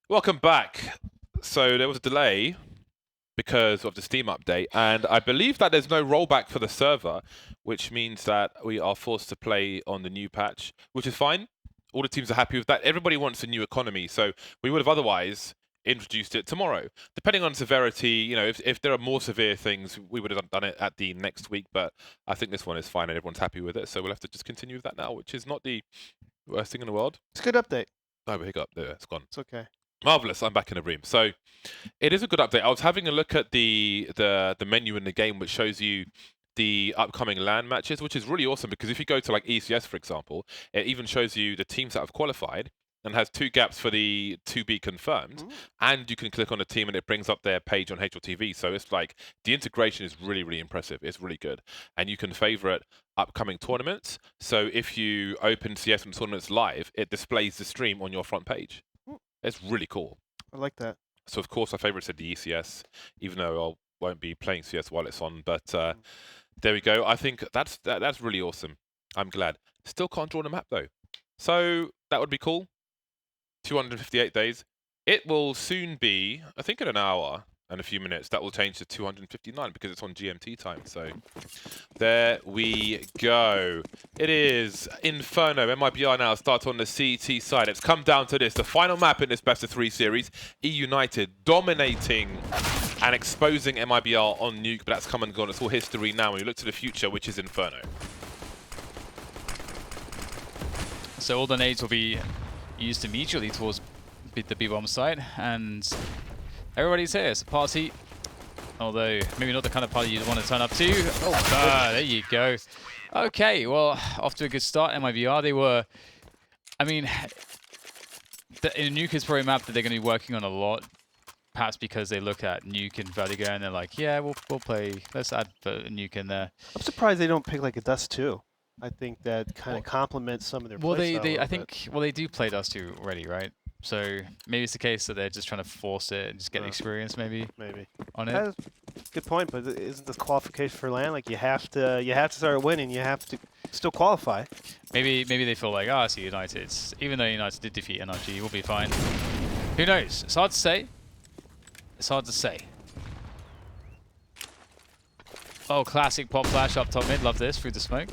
Welcome back. So there was a delay because of the Steam update, and I believe that there's no rollback for the server, which means that we are forced to play on the new patch, which is fine. All the teams are happy with that. Everybody wants a new economy, so we would have otherwise introduced it tomorrow. Depending on severity, if there are more severe things, we would have done it at the next week, but I think this one is fine and everyone's happy with it, so we'll have to just continue with that now, which is not the worst thing in the world. It's a good update. Oh, hiccup. There, it's gone. It's okay. Marvelous, I'm back in the room. So it is a good update. I was having a look at the menu in the game, which shows you the upcoming LAN matches, which is really awesome because if you go to like ECS, for example, it even shows you the teams that have qualified and has 2 gaps for the to be confirmed. And you can click on a team and it brings up their page on HLTV. So it's like the integration is really, really impressive. It's really good. And you can favorite upcoming tournaments. So if you open CS and tournaments live, it displays the stream on your front page. It's really cool. I like that. So of course I favorited the ECS, even though I won't be playing CS while it's on. But there we go. I think that's really awesome. I'm glad. Still can't draw on a map though. So that would be cool. 258 days. It will soon be, I think in an hour and a few minutes, that will change to 259 because it's on GMT time. So there we go. It is Inferno. MiBR now starts on the CT side. It's come down to this. The final map in this best of 3 series. Eunited dominating and exposing MiBR on Nuke, but that's come and gone. It's all history now. When you look to the future, which is Inferno. So all the nades will be used immediately towards the B-bomb site, and everybody's here. It's a party, although maybe not the kind of party you'd want to turn up to. Oh, there you go. Okay, well, off to a good start. MiBR, they were, I mean, in Nuke is probably a map that they're going to be working on a lot, perhaps because they look at Nuke and Vertigo and they're like, yeah, we'll play, let's add Nuke in there. I'm surprised they don't pick like a Dust 2. I think that kind of complements some of their play style I think, well, they do play Dust 2 already, right? So maybe it's the case that they're just trying to force it and just get experience, maybe on it. Good point, but isn't this qualification for LAN? Like you have to start winning. You have to still qualify. Maybe they feel like, it's United. Even though United did defeat NRG, we'll be fine. Who knows? It's hard to say. It's hard to say. Oh, classic pop flash up top mid. Love this through the smoke.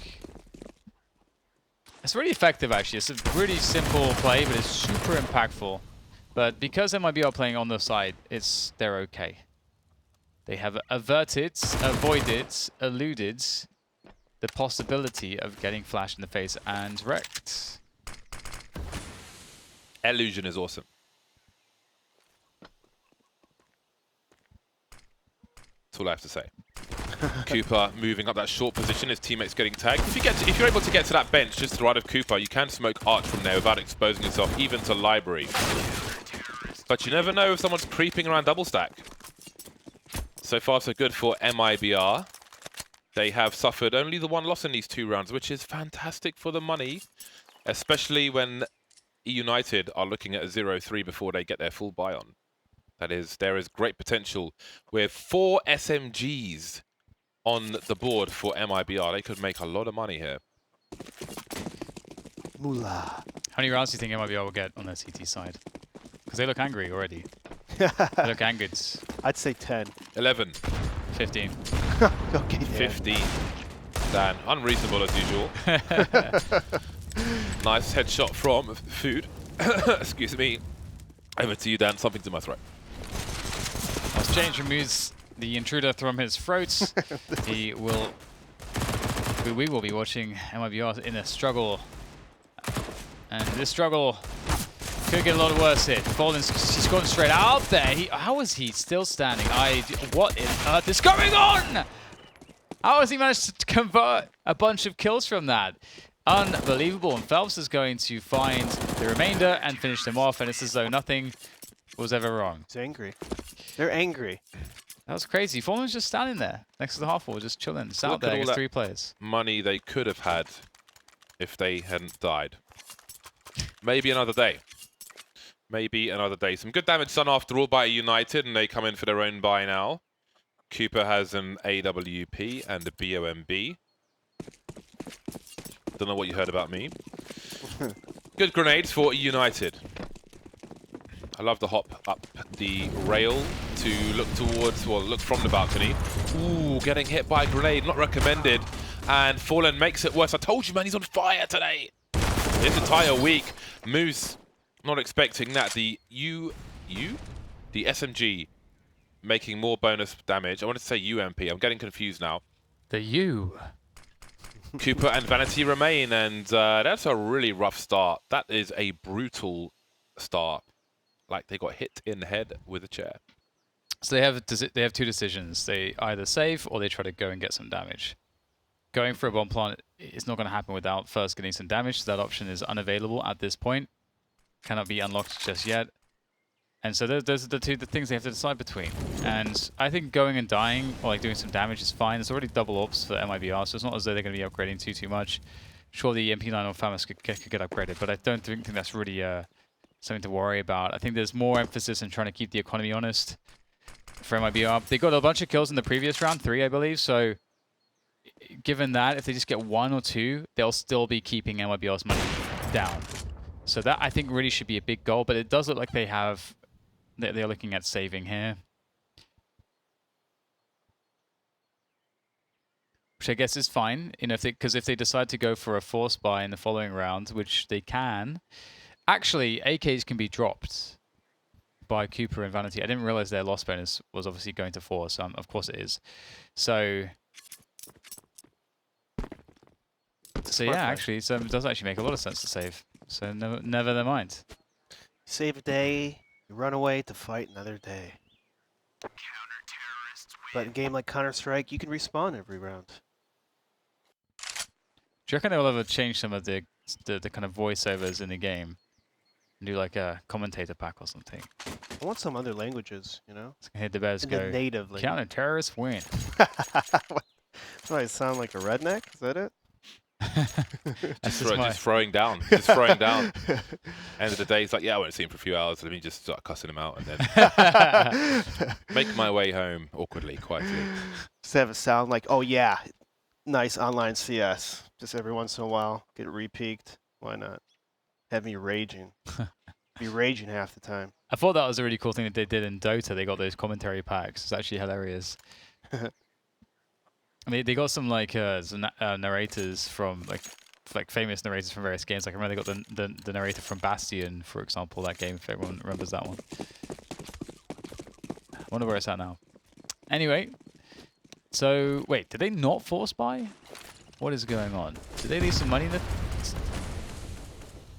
It's really effective, actually. It's a really simple play, but it's super impactful. But because MiBR are playing on the side, they're okay. They have averted, avoided, eluded the possibility of getting flashed in the face and wrecked. Illusion is awesome. That's all I have to say. Cooper moving up that short position, his teammates getting tagged. If you're able to get to that bench just to the right of Cooper, you can smoke Arch from there without exposing yourself even to Library. But you never know if someone's creeping around double stack. So far so good for MiBR. They have suffered only the 1 loss in these 2 rounds, which is fantastic for the money, especially when United are looking at a 0-3 before they get their full buy on. There is great potential with 4 SMGs on the board for MiBR. They could make a lot of money here. Moolah. How many rounds do you think MiBR will get on their CT side? Because they look angry already. They look angered. I'd say 10. 11. 15. Okay, 15. Dan, unreasonable as usual. Nice headshot from Food. Excuse me. Over to you, Dan. Something to my throat. As James removes the intruder from his throat, we will be watching MiBR in a struggle. And this struggle could get a lot worse here. Fallen's just gone straight out there. How is he still standing? What on earth is going on? How has he managed to convert a bunch of kills from that? Unbelievable. And Phelps is going to find the remainder and finish them off. And it's as though nothing was ever wrong. He's angry. They're angry. That was crazy. Fallen's just standing there next to the half wall, just chilling. It's out there against 3 players. Money they could have had if they hadn't died. Maybe another day. Maybe another day. Some good damage done after all by United, and they come in for their own buy now. Cooper has an AWP and a BOMB. Don't know what you heard about me. Good grenades for United. I love the hop up the rail to look towards, well, look from the balcony. Ooh, getting hit by a grenade, not recommended. And Fallen makes it worse. I told you, man, he's on fire today. This entire week, Moose not expecting that. The SMG making more bonus damage. I wanted to say UMP. I'm getting confused now. The U. Cooper and Vanity remain, and that's a really rough start. That is a brutal start. Like they got hit in the head with a chair. So they have two decisions. They either save or they try to go and get some damage. Going for a bomb plant is not going to happen without first getting some damage. That option is unavailable at this point. Cannot be unlocked just yet. And so those are the things they have to decide between. And I think going and dying or like doing some damage is fine. There's already double ops for MiBR, so it's not as though they're going to be upgrading too much. Sure, the MP9 or FAMAS could get upgraded, but I don't think that's really something to worry about. I think there's more emphasis in trying to keep the economy honest for MiBR. They got a bunch of kills in the previous round, 3 I believe, so given that, if they just get 1 or 2, they'll still be keeping MiBR's money down. So that, I think, really should be a big goal, but it does look like they're looking at saving here. Which I guess is fine, you know, because if they decide to go for a force buy in the following round, which they can, actually, AKs can be dropped by Cooper and Vanity. I didn't realize their loss bonus was obviously going to 4, so of course it is. So yeah, actually, so it does actually make a lot of sense to save. So never mind. Save a day, you run away to fight another day. But in a game like Counter-Strike, you can respawn every round. Do you reckon they'll ever change some of the kind of voiceovers in the game? And do like a commentator pack or something? I want some other languages, you know? So I can hear the bears go, native language. counter-terrorists win. Do I sound like a redneck? Is that it? just throwing down. Just throwing down. End of the day, it's like, yeah, I won't see him for a few hours. Let me just start cussing him out and then make my way home awkwardly, quietly. Just have it sound like, oh yeah, nice online CS. Just every once in a while, get re-peaked. Why not? Have me raging. Be raging half the time. I thought that was a really cool thing that they did in Dota. They got those commentary packs. It's actually hilarious. They got some like narrators from like famous narrators from various games. Like I remember they got the narrator from Bastion, for example, that game, if everyone remembers that one. I wonder where it's at now. Anyway, so wait, did they not force buy? What is going on? Did they leave some money in the...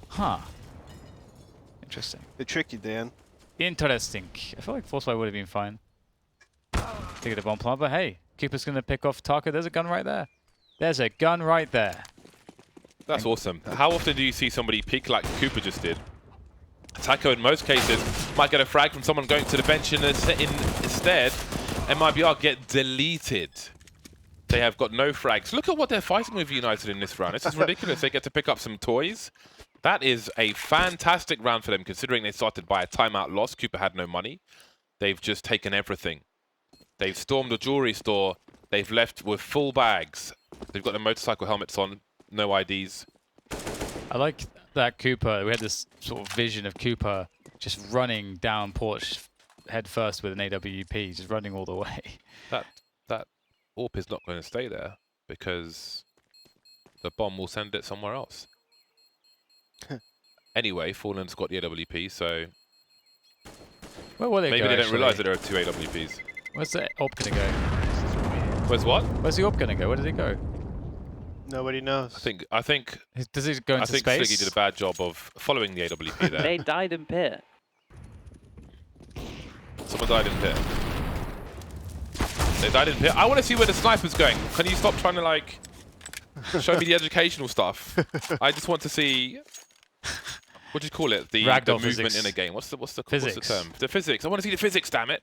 Huh. Interesting. They tricked you, Dan. Interesting. I feel like force buy would have been fine. To get a bomb plant, but hey, Cooper's going to pick off Taka. There's a gun right there. There's a gun right there. That's awesome. How often do you see somebody peek like Cooper just did? Taco, in most cases, might get a frag from someone going to the bench instead, and MiBR get deleted. They have got no frags. Look at what they're fighting with United in this round. This is ridiculous. They get to pick up some toys. That is a fantastic round for them, considering they started by a timeout loss. Cooper had no money. They've just taken everything. They've stormed a jewelry store. They've left with full bags. They've got the motorcycle helmets on, no IDs. I like that Cooper. We had this sort of vision of Cooper just running down porch head first with an AWP, just running all the way. That AWP is not going to stay there because the bomb will send it somewhere else. Anyway, Fallen's got the AWP, so where will they maybe go, they don't actually? realise that there are 2 AWPs. Where's the AWP going to go? Where's what? Where's the AWP going to go? Where does it go? Nobody knows. I think Does it go into space? I think Sliggy did a bad job of following the AWP there. They died in pit. Someone died in pit. They died in pit. I want to see where the sniper's going. Can you stop trying to like show me the educational stuff? I just want to see. What do you call it? The movement physics. in a game. What's the Physics. term? The physics. I want to see the physics. Damn it!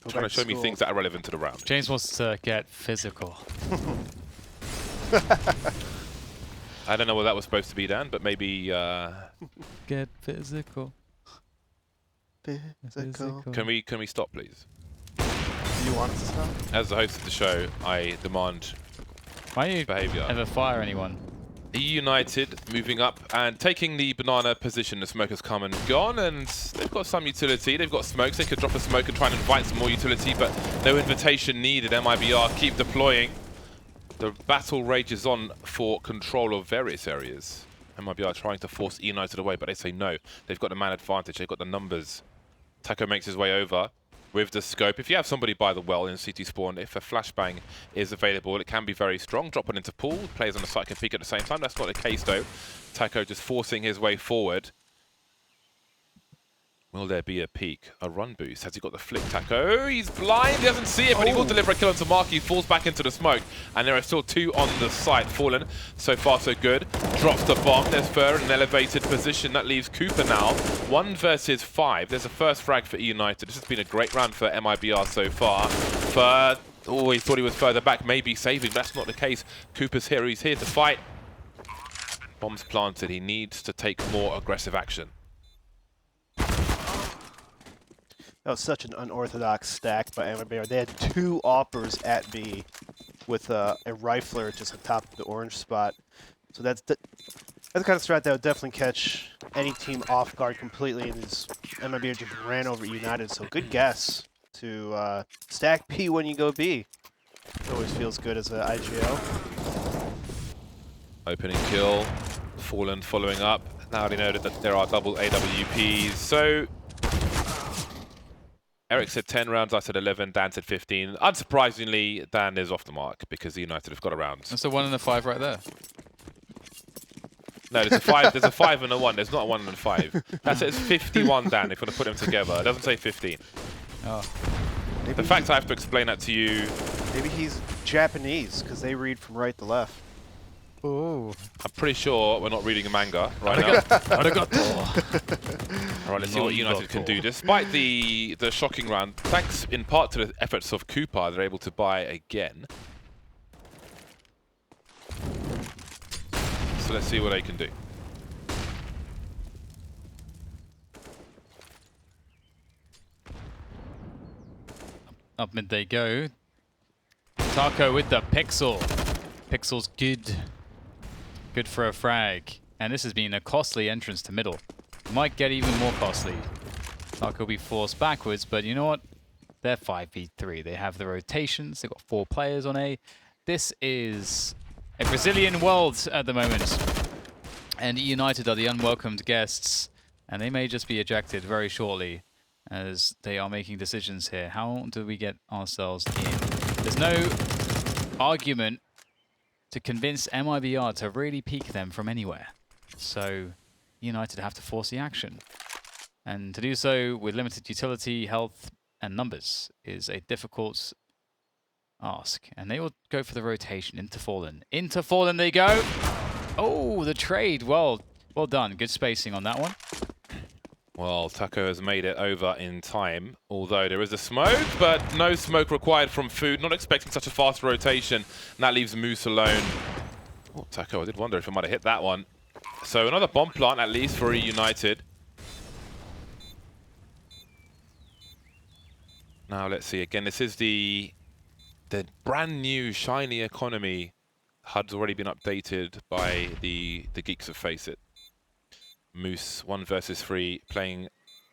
Trying to show me things that are relevant to the round. James wants to get physical. I don't know what that was supposed to be, Dan, but maybe. Get physical. Physical. Can we stop, please? Do you want us to stop? As the host of the show, I demand Why don't you behaviour. ever fire anyone? United moving up and taking the banana position. The smoke has come and gone, and they've got some utility. They've got smokes. They could drop a smoke and try and invite some more utility, but no invitation needed. MiBR keep deploying. The battle rages on for control of various areas. MiBR trying to force United away, but they say no. They've got the man advantage. They've got the numbers. Taco makes his way over with the scope. If you have somebody by the well in CT spawn, if a flashbang is available, it can be very strong. Drop it into pool. Players on the site can peek at the same time. That's not the case though. Taco just forcing his way forward. Will there be a peek? A run boost? Has he got the flick? Taco? He's blind. He doesn't see it, but he will deliver a kill onto Mark. He falls back into the smoke. And there are still 2 on the site. Fallen. So far, so good. Drops the bomb. There's Fer in an elevated position. That leaves Cooper now. 1 versus 5. There's a first frag for United. This has been a great round for MiBR so far. Fer, oh, he thought he was further back. Maybe saving. That's not the case. Cooper's here. He's here to fight. Bombs planted. He needs to take more aggressive action. That was such an unorthodox stack by MiBR. They had 2 oppers at B with a rifler just on top of the orange spot. So that's the kind of strat that would definitely catch any team off guard completely, and MiBR just ran over United. So good guess to stack B when you go B. It always feels good as an IGL. Opening kill. Fallen following up. Now they know that there are double AWPs. So Eric said 10 rounds, I said 11, Dan said 15. Unsurprisingly, Dan is off the mark because United have got a round. That's a 1 and a 5 right there. No, there's a 5. There's a 5 and a 1. There's not a 1 and a 5. That says 51, Dan, if you want to put them together. It doesn't say 15. Oh. The fact I have to explain that to you. Maybe he's Japanese because they read from right to left. Ooh. I'm pretty sure we're not reading a manga right now. Alright, let's see what United can do. Despite the shocking round, thanks in part to the efforts of Cooper, they're able to buy again. So let's see what they can do. Up mid they go. Taco with the pixel. Pixel's good. Good for a frag. And this has been a costly entrance to middle. Might get even more costly. Taco will be forced backwards, but you know what? They're 5v3. They have the rotations. They've got 4 players on A. This is a Brazilian world at the moment. And United are the unwelcomed guests. And they may just be ejected very shortly as they are making decisions here. How do we get ourselves in? There's no argument to convince MiBR to really peek them from anywhere. So United have to force the action. And to do so with limited utility, health, and numbers is a difficult ask. And they will go for the rotation into Fallen. Into Fallen they go! Oh, the trade. Well done. Good spacing on that one. Well, Taco has made it over in time, although there is a smoke, but no smoke required from Food. Not expecting such a fast rotation, and that leaves Moose alone. Oh, Taco, I did wonder if he might have hit that one. So another bomb plant, at least, for United. Now, let's see. Again, this is the brand new, shiny economy. HUD's already been updated by the geeks of Face It. Moose 1 versus 3 playing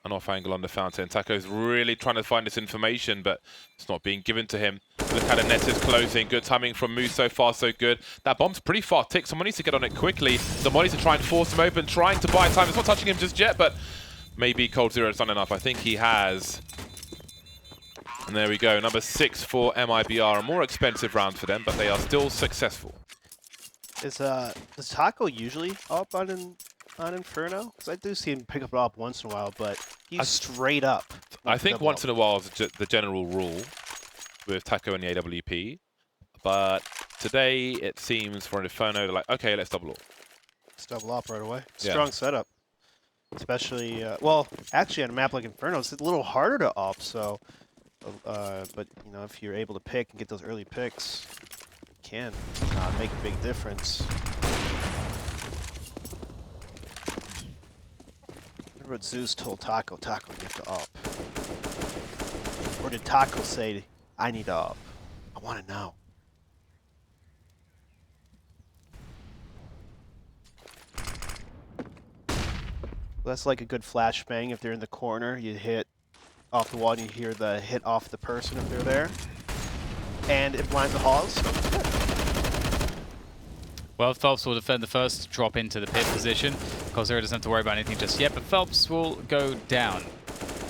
an off angle on the fountain. Taco's really trying to find this information, but it's not being given to him. Look how the net is closing. Good timing from Moose. So far, so good. That bomb's pretty far ticked. Someone needs to get on it quickly. The money to try and force him open, trying to buy time. It's not touching him just yet, but maybe Cold Zero has done enough. I think he has. And there we go. Number 6 for MiBR. A more expensive round for them, but they are still successful. Does Taco usually up on Inferno? Because I do see him pick up an op once in a while, but he's straight up. I think once in a while is the general rule with Taco and the AWP. But today it seems for an Inferno, they're like, okay, let's double up. Let's double up right away. Yeah. Strong setup. Especially, well, actually on a map like Inferno, it's a little harder to op, so... but, you know, if you're able to pick and get those early picks, it can make a big difference. Remember what Zeus told Taco, you have to op. Or did Taco say, I need to op? I want to know. that's like a good flashbang. If they're in the corner, you hit off the wall and you hear the hit off the person if they're there. And it blinds the halls. Well, Phelps will defend the first drop into the pit position. coldzera doesn't have to worry about anything just yet, but Phelps will go down.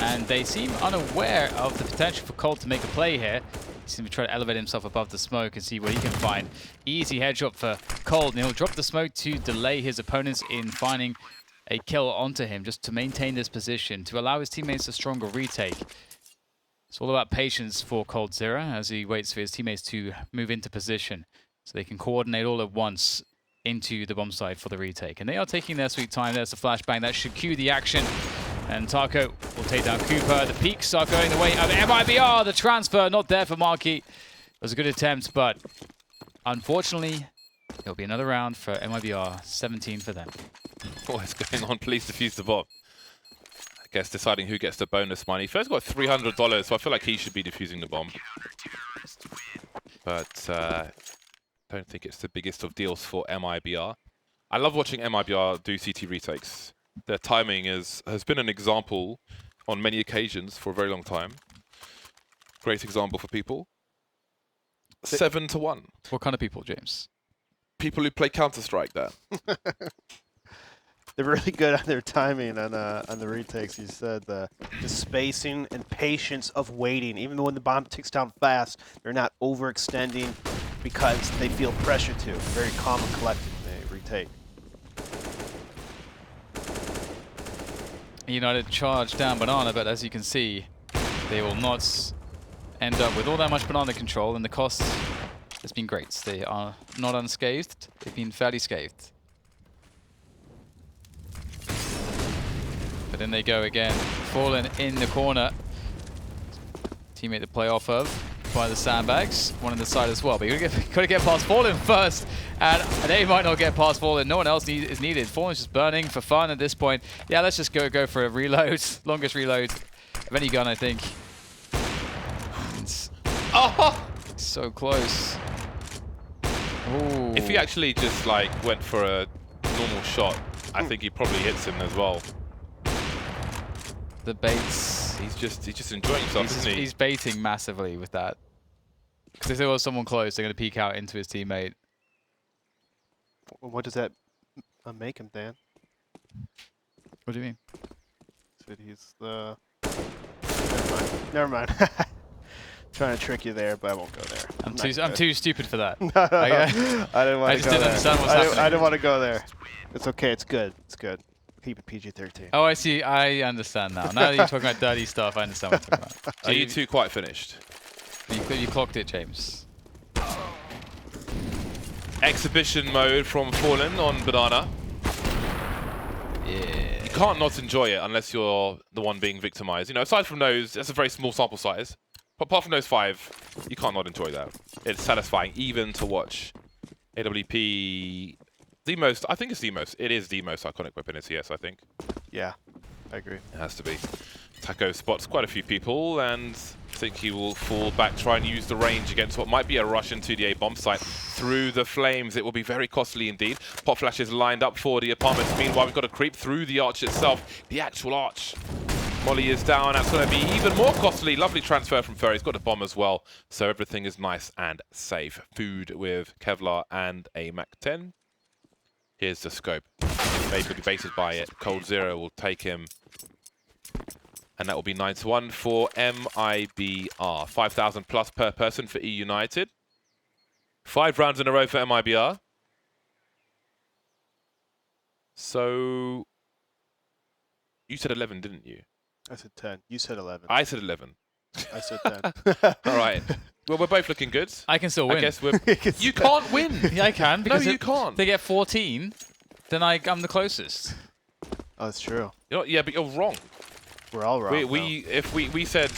And they seem unaware of the potential for Cold to make a play here. He seems to try to elevate himself above the smoke and see what he can find. Easy headshot for Cold, and he'll drop the smoke to delay his opponents in finding a kill onto him, just to maintain this position, to allow his teammates a stronger retake. It's all about patience for coldzera as he waits for his teammates to move into position so they can coordinate all at once into the bomb site for the retake. And they are taking their sweet time. There's the flashbang. That should cue the action. And Taco will take down Cooper. The peaks are going the way of MiBR. The transfer not there for Markey. It was a good attempt, but unfortunately, it'll be another round for MiBR. 17 for them. What is going on? Please defuse the bomb. I guess deciding who gets the bonus money. First got $300, so I feel like he should be defusing the bomb. But don't think it's the biggest of deals for MiBR. I love watching MiBR do CT retakes. Their timing has been an example on many occasions for a very long time. Great example for people. 7-1. What kind of people, James? People who play Counter-Strike there. They're really good at their timing on the retakes. You said the spacing and patience of waiting. Even when the bomb ticks down fast, they're not overextending because they feel pressure to. Very calm and collected when they retake. United charge down Banana, but as you can see, they will not end up with all that much Banana control, and the cost has been great. They are not unscathed. They've been fairly scathed. But then they go again. Fallen in the corner. Teammate to play off of by the sandbags. One on the side as well. But you've got to get past Fallen first. And they might not get past Fallen. No one else is needed. Fallen's just burning for fun at this point. Yeah, let's just go for a reload. Longest reload of any gun, I think. Oh! So close. Ooh. If he actually just like went for a normal shot, I think he probably hits him as well. The baits. He's just enjoying himself, isn't he? He's baiting massively with that. Because if there was someone close, they're going to peek out into his teammate. What does that make him, Dan? What do you mean? Said he's the... Never mind. Trying to trick you there, but I won't go there. I'm too stupid for that. No, I didn't want to go I just didn't understand what's happening. I didn't want to go there. It's okay. It's good. It's good. Keep it PG-13. Oh, I see. I understand now. Now that you're talking about dirty stuff, I understand what you're talking about. Are you two quite finished? You clocked it, James. Exhibition mode from Fallen on Banana. Yeah. You can't not enjoy it unless you're the one being victimized. You know, aside from those, that's a very small sample size. But apart from those 5, you can't not enjoy that. It's satisfying even to watch AWP. I think it's the most iconic weapon in CS, I think. Yeah, I agree. It has to be. Taco spots quite a few people and I think he will fall back, try and use the range against what might be a rush into the A bomb site through the flames. It will be very costly indeed. Pop flash is lined up for the apartments. Meanwhile, we've got to creep through the arch itself. The actual arch. Molly is down. That's going to be even more costly. Lovely transfer from Ferry. He's got a bomb as well. So everything is nice and safe. Food with Kevlar and a MAC-10. Here's the scope. Maybe baited by it. coldzera will take him. And that will be 9-1 for MiBR. 5,000 plus per person for Eunited. 5 rounds in a row for MiBR. So you said 11, didn't you? I said 10. You said 11. I said 11. I said 10. All right. Well, we're both looking good. I can still win. I guess we're... You can't win. Yeah, I can. Because no, you can't. If they get 14, then I'm the closest. Oh, that's true. Yeah, but you're wrong. We're all wrong. If we said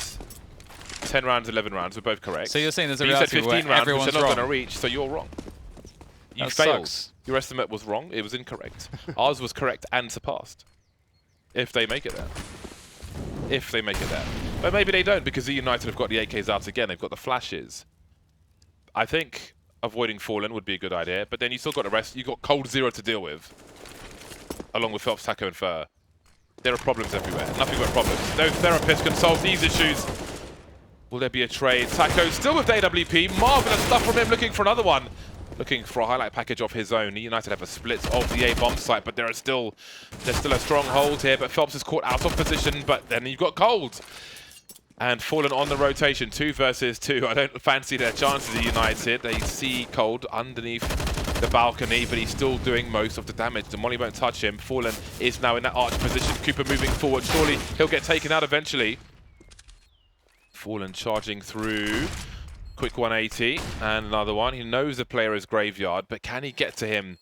10 rounds, 11 rounds, we're both correct. So you're saying there's a you said reality 15 where rounds, which everyone's they're not wrong. going to reach, so you're wrong. You That failed. sucks. Your estimate was wrong. It was incorrect. Ours was correct and surpassed. If they make it there. If they make it there. But maybe they don't because the United have got the AKs out again. They've got the flashes. I think avoiding Fallen would be a good idea, but then you still got the rest. You've got coldzera to deal with, along with Phelps, Taco, and Fur. there are problems everywhere. Nothing but problems. No therapist can solve these issues. Will there be a trade? Taco still with AWP. Marvelous stuff from him, looking for another one. Looking for a highlight package of his own. United have a split of the A bomb site, but there's still a strong hold here. But Phelps is caught out of position, but then you've got Cold. And Fallen on the rotation, 2 versus 2. I don't fancy their chances of United. They see Cold underneath the balcony, but he's still doing most of the damage. The Molly won't touch him. Fallen is now in that arch position. Cooper moving forward. Surely he'll get taken out eventually. Fallen charging through. Quick 180 and another one. He knows the player is Graveyard, but can he get to him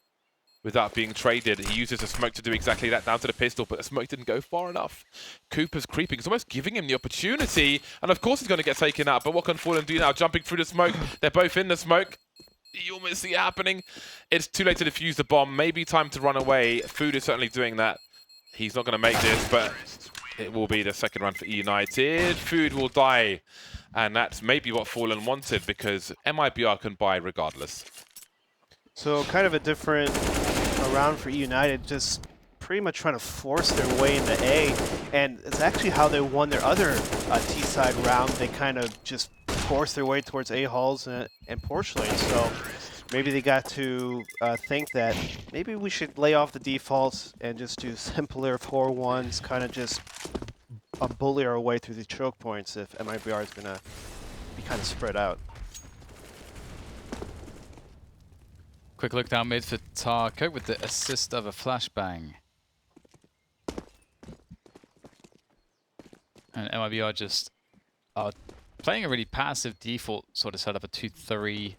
without being traded? He uses the smoke to do exactly that, down to the pistol, but the smoke didn't go far enough. Cooper's creeping. He's almost giving him the opportunity, and of course he's going to get taken out, but what can Fallen do now? Jumping through the smoke. They're both in the smoke. You almost see it happening. It's too late to defuse the bomb. Maybe time to run away. Food is certainly doing that. He's not going to make this, but it will be the second round for United. Food will die. And that's maybe what Fallen wanted, because MiBR can buy regardless. So kind of a different round for United, just pretty much trying to force their way into A. And it's actually how they won their other T-side round. They kind of just forced their way towards A halls and porch lanes. So maybe they got to think that maybe we should lay off the defaults and just do simpler 4-1s, kind of just bully our way through the choke points if MiBR is going to be kind of spread out. Quick look down mid for Taco with the assist of a flashbang. And MiBR just are playing a really passive default sort of setup, a 2-3.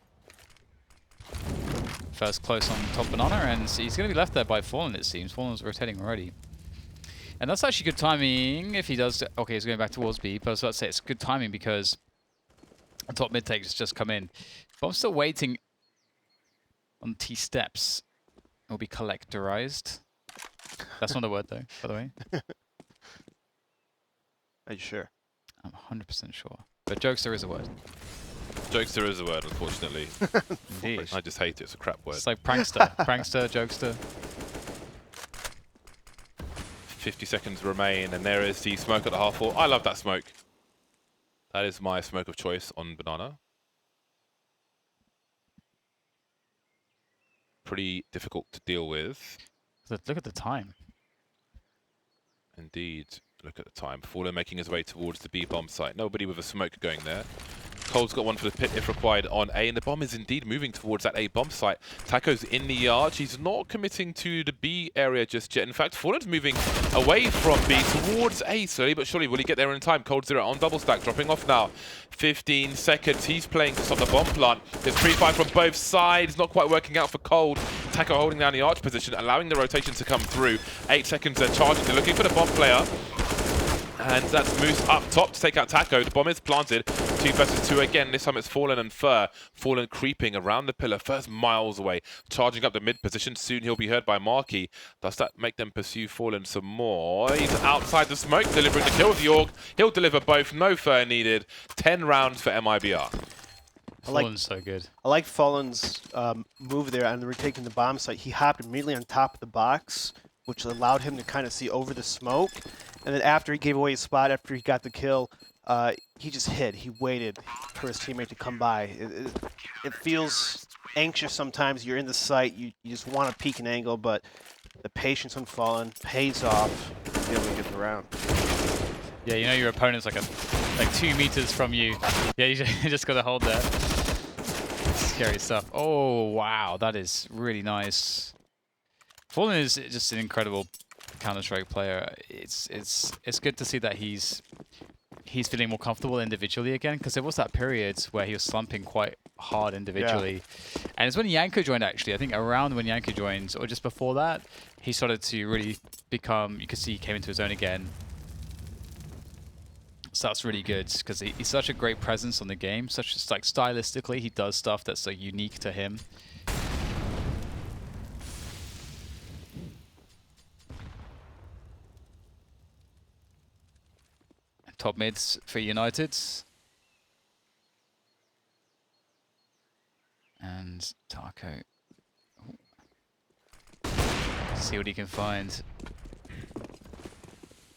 First close on top banana, and he's going to be left there by Fallen, it seems. Fallen's rotating already. And that's actually good timing if he does. Okay, he's going back towards B, but I was about to say it's good timing because top mid take has just come in. But I'm still waiting on T steps. It will be collectorized. That's not a word though, by the way. Are you sure? I'm 100% sure. But jokester is a word. Jokester is a word, unfortunately. Indeed. I just hate it. It's a crap word. It's like prankster. Prankster, jokester. 50 seconds remain, and there is the smoke at the half wall. I love that smoke. That is my smoke of choice on banana. Pretty difficult to deal with. Look at the time. Indeed. Look at the time. Fallen making his way towards the B bomb site. Nobody with a smoke going there. Cole's got one for the pit if required on A, and the bomb is indeed moving towards that A bomb site. Taco's in the yard. He's not committing to the B area just yet. In fact, Fallen's moving away from B towards A slowly but surely. Will he get there in time? Cold 0 on double stack, dropping off now. 15 seconds. He's playing to stop the bomb plant. There's free fire from both sides. Not quite working out for Cold. Taco holding down the arch position, allowing the rotation to come through. 8 seconds they're charging. They're looking for the bomb player. And that's Moose up top to take out Taco. The bomb is planted. 2 versus 2 again. This time it's Fallen and Fur. Fallen creeping around the pillar. First miles away. Charging up the mid position. Soon he'll be heard by Marky. Does that make them pursue Fallen some more? He's outside the smoke, delivering the kill with York. He'll deliver both. No Fur needed. 10 rounds for MiBR. Fallen's so good. I like Fallen's move there and retaking the bomb site. He hopped immediately on top of the box, which allowed him to kind of see over the smoke. And then after he gave away his spot, after he got the kill, he just hid. He waited for his teammate to come by. It feels anxious sometimes. You're in the site. You just want to peek an angle, but the patience on Fallen pays off to be able to get the round. Yeah, you know your opponent's like 2 meters from you. Yeah, you just got to hold there. Scary stuff. Oh, wow. That is really nice. Fallen is just an incredible Counter-Strike player. It's good to see that he's feeling more comfortable individually again, because there was that period where he was slumping quite hard individually. Yeah. And it's when Yanko joined, actually. I think around when Yanko joined, or just before that, he started to really become, you could see he came into his own again. So that's really good, because he's such a great presence on the game. Such as, like, stylistically, he does stuff that's like unique to him. Top mids for United. And Taco. Ooh. See what he can find.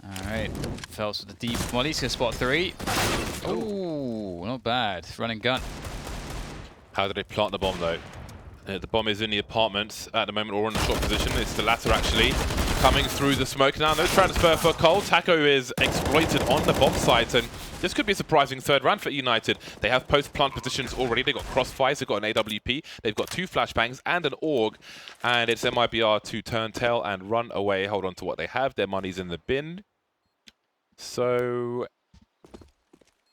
All right, Phelps with the deep molly. He's gonna spot 3. Oh, not bad. Run and gun. How did they plant the bomb though? The bomb is in the apartment at the moment, or in a short position. It's the latter actually, coming through the smoke now. No transfer for Cole. Taco is exploited on the bomb site, and this could be a surprising third round for United. They have post-plant positions already. They've got crossfires, they've got an AWP, they've got 2 flashbangs and an AUG, and it's MiBR to turn tail and run away. Hold on to what they have. Their money's in the bin. So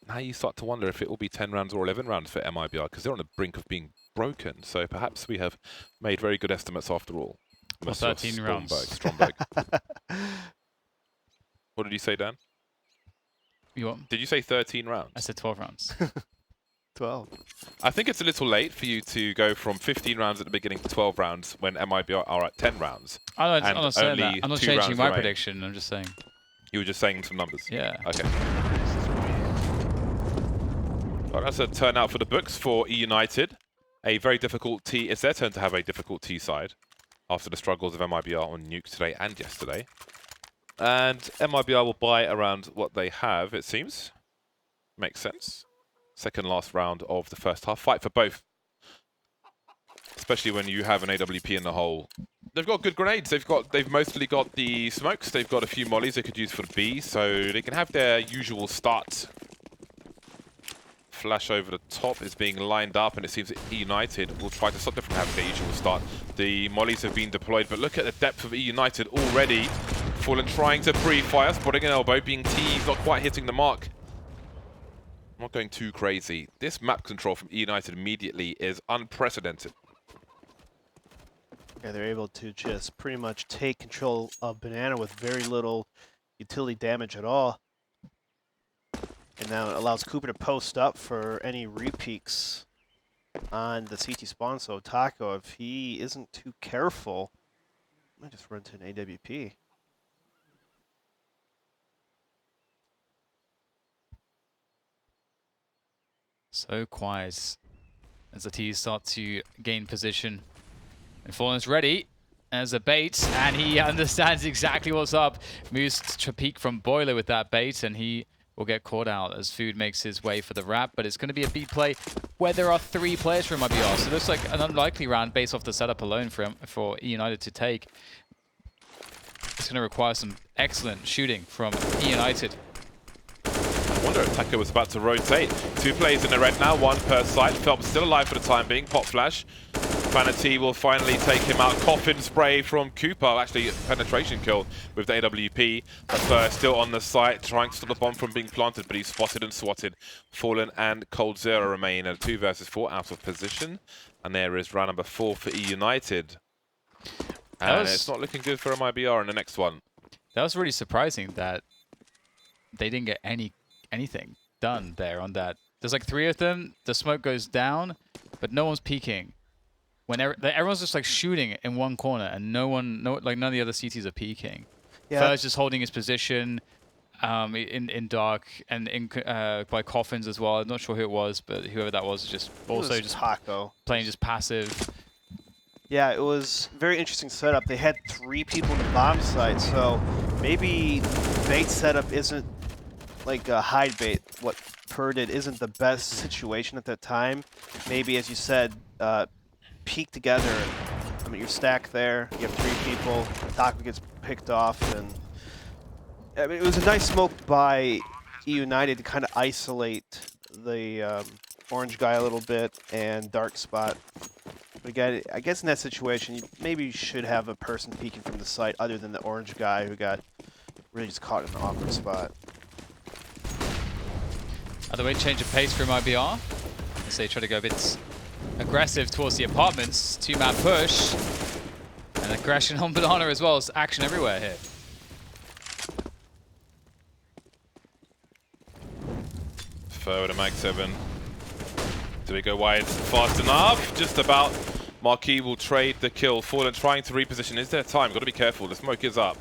now you start to wonder if it will be 10 rounds or 11 rounds for MiBR, because they're on the brink of being broken. So perhaps we have made very good estimates after all. Or 13 rounds. Stromberg. What did you say, Dan? You what? Did you say 13 rounds? I said 12 rounds. 12. I think it's a little late for you to go from 15 rounds at the beginning to 12 rounds when MiBR are at 10 rounds. I'm and not saying that. only I'm not 2 changing rounds my remain. prediction. I'm just saying. You were just saying some numbers. Yeah. Okay. Well, that's a turnout for the books for Eunited. A very difficult T. It's their turn to have a difficult T side after the struggles of MiBR on Nuke today and yesterday. And MiBR will buy around what they have, it seems. Makes sense. Second last round of the first half. Fight for both. Especially when you have an AWP in the hole. They've got good grenades. They've mostly got the smokes. They've got a few mollies they could use for the B, so they can have their usual start. Flash over the top is being lined up, and it seems that Eunited will try to stop them from having their usual start. The mollies have been deployed, but look at the depth of Eunited already. Fallen trying to pre-fire, spotting an elbow, being teased, not quite hitting the mark. Not going too crazy. This map control from Eunited immediately is unprecedented. Yeah, they're able to just pretty much take control of Banana with very little utility damage at all. And now it allows Cooper to post up for any repeaks on the CT spawn. So Taco, if he isn't too careful, might just run to an AWP. So quiet as the T's start to gain position. And Fallen's ready as a bait, and he understands exactly what's up. Moves to peek from Boiler with that bait, and he will get caught out as Food makes his way for the wrap. But it's going to be a B play where there are 3 players from MiBR. So it looks like an unlikely round based off the setup alone for United to take. It's going to require some excellent shooting from United. I wonder if Taco was about to rotate. 2 players in the red now, 1 per side. Phelps still alive for the time being. Pop flash. Vanity will finally take him out. Coffin spray from Cooper. Actually, penetration kill with the AWP. But still on the site, trying to stop the bomb from being planted, but he's spotted and swatted. Fallen and Cold Zero remain at 2 versus 4 out of position. And there is round number 4 for Eunited. And it's not looking good for MiBR in the next one. That was really surprising that they didn't get anything done there on that. There's like 3 of them. The smoke goes down, but no one's peeking. Everyone's just like shooting in one corner, and none of the other CTs are peeking. Yeah. Fur's just holding his position in dark and by coffins as well. I'm not sure who it was, but whoever that was just also just Taco. playing just passive. Yeah, it was a very interesting setup. They had 3 people in the bomb site, so maybe the bait setup isn't like a hide bait. What Per did isn't the best situation at that time. Maybe, as you said, peek together. I mean, you're stacked there. You have 3 people. Taco gets picked off, and I mean, it was a nice smoke by Eunited to kind of isolate the orange guy a little bit and dark spot. But again, I guess in that situation, you maybe should have a person peeking from the site other than the orange guy who got really just caught in an awkward spot. Other way, change of pace for MiBR. As they try to go a bit aggressive towards the apartments. 2-man push. And aggression on Banana as well. It's action everywhere here. Fur with a Mag 7. Do we go wide fast enough? Just about. Marquis will trade the kill. Fallen trying to reposition. Is there time? Got to be careful. The smoke is up.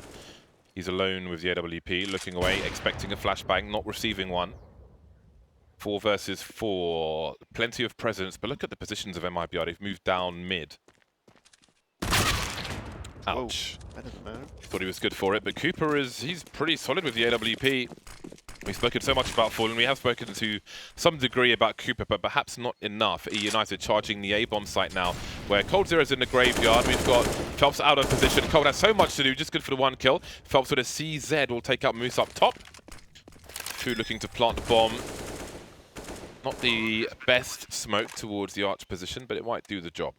He's alone with the AWP, looking away, expecting a flashbang, not receiving one. 4 versus 4. Plenty of presence, but look at the positions of MiBR. They've moved down mid. Ouch. Whoa, that doesn't matter. Thought he was good for it, but Cooper he's pretty solid with the AWP. We've spoken so much about Fallen. We have spoken to some degree about Cooper, but perhaps not enough. United charging the A-bomb site now, where Cold Zero's in the graveyard. We've got Phelps out of position. Cold has so much to do, just good for the one kill. Phelps with a CZ will take out Moose up top. Fu looking to plant the bomb. Not the best smoke towards the arch position, but it might do the job.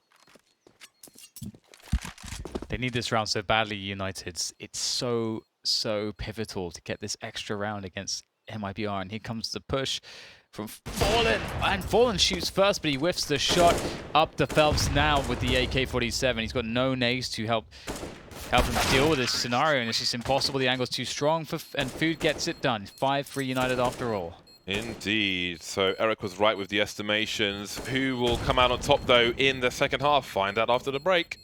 They need this round so badly, United. It's so pivotal to get this extra round against MiBR. And here comes the push from Fallen. And Fallen shoots first, but he whiffs the shot up to Phelps now with the AK-47. He's got no nades to help him deal with this scenario, and it's just impossible. The angle's too strong, and Food gets it done. 5-3 United after all. Indeed. So Eric was right with the estimations. Who will come out on top, though, in the second half? Find out after the break.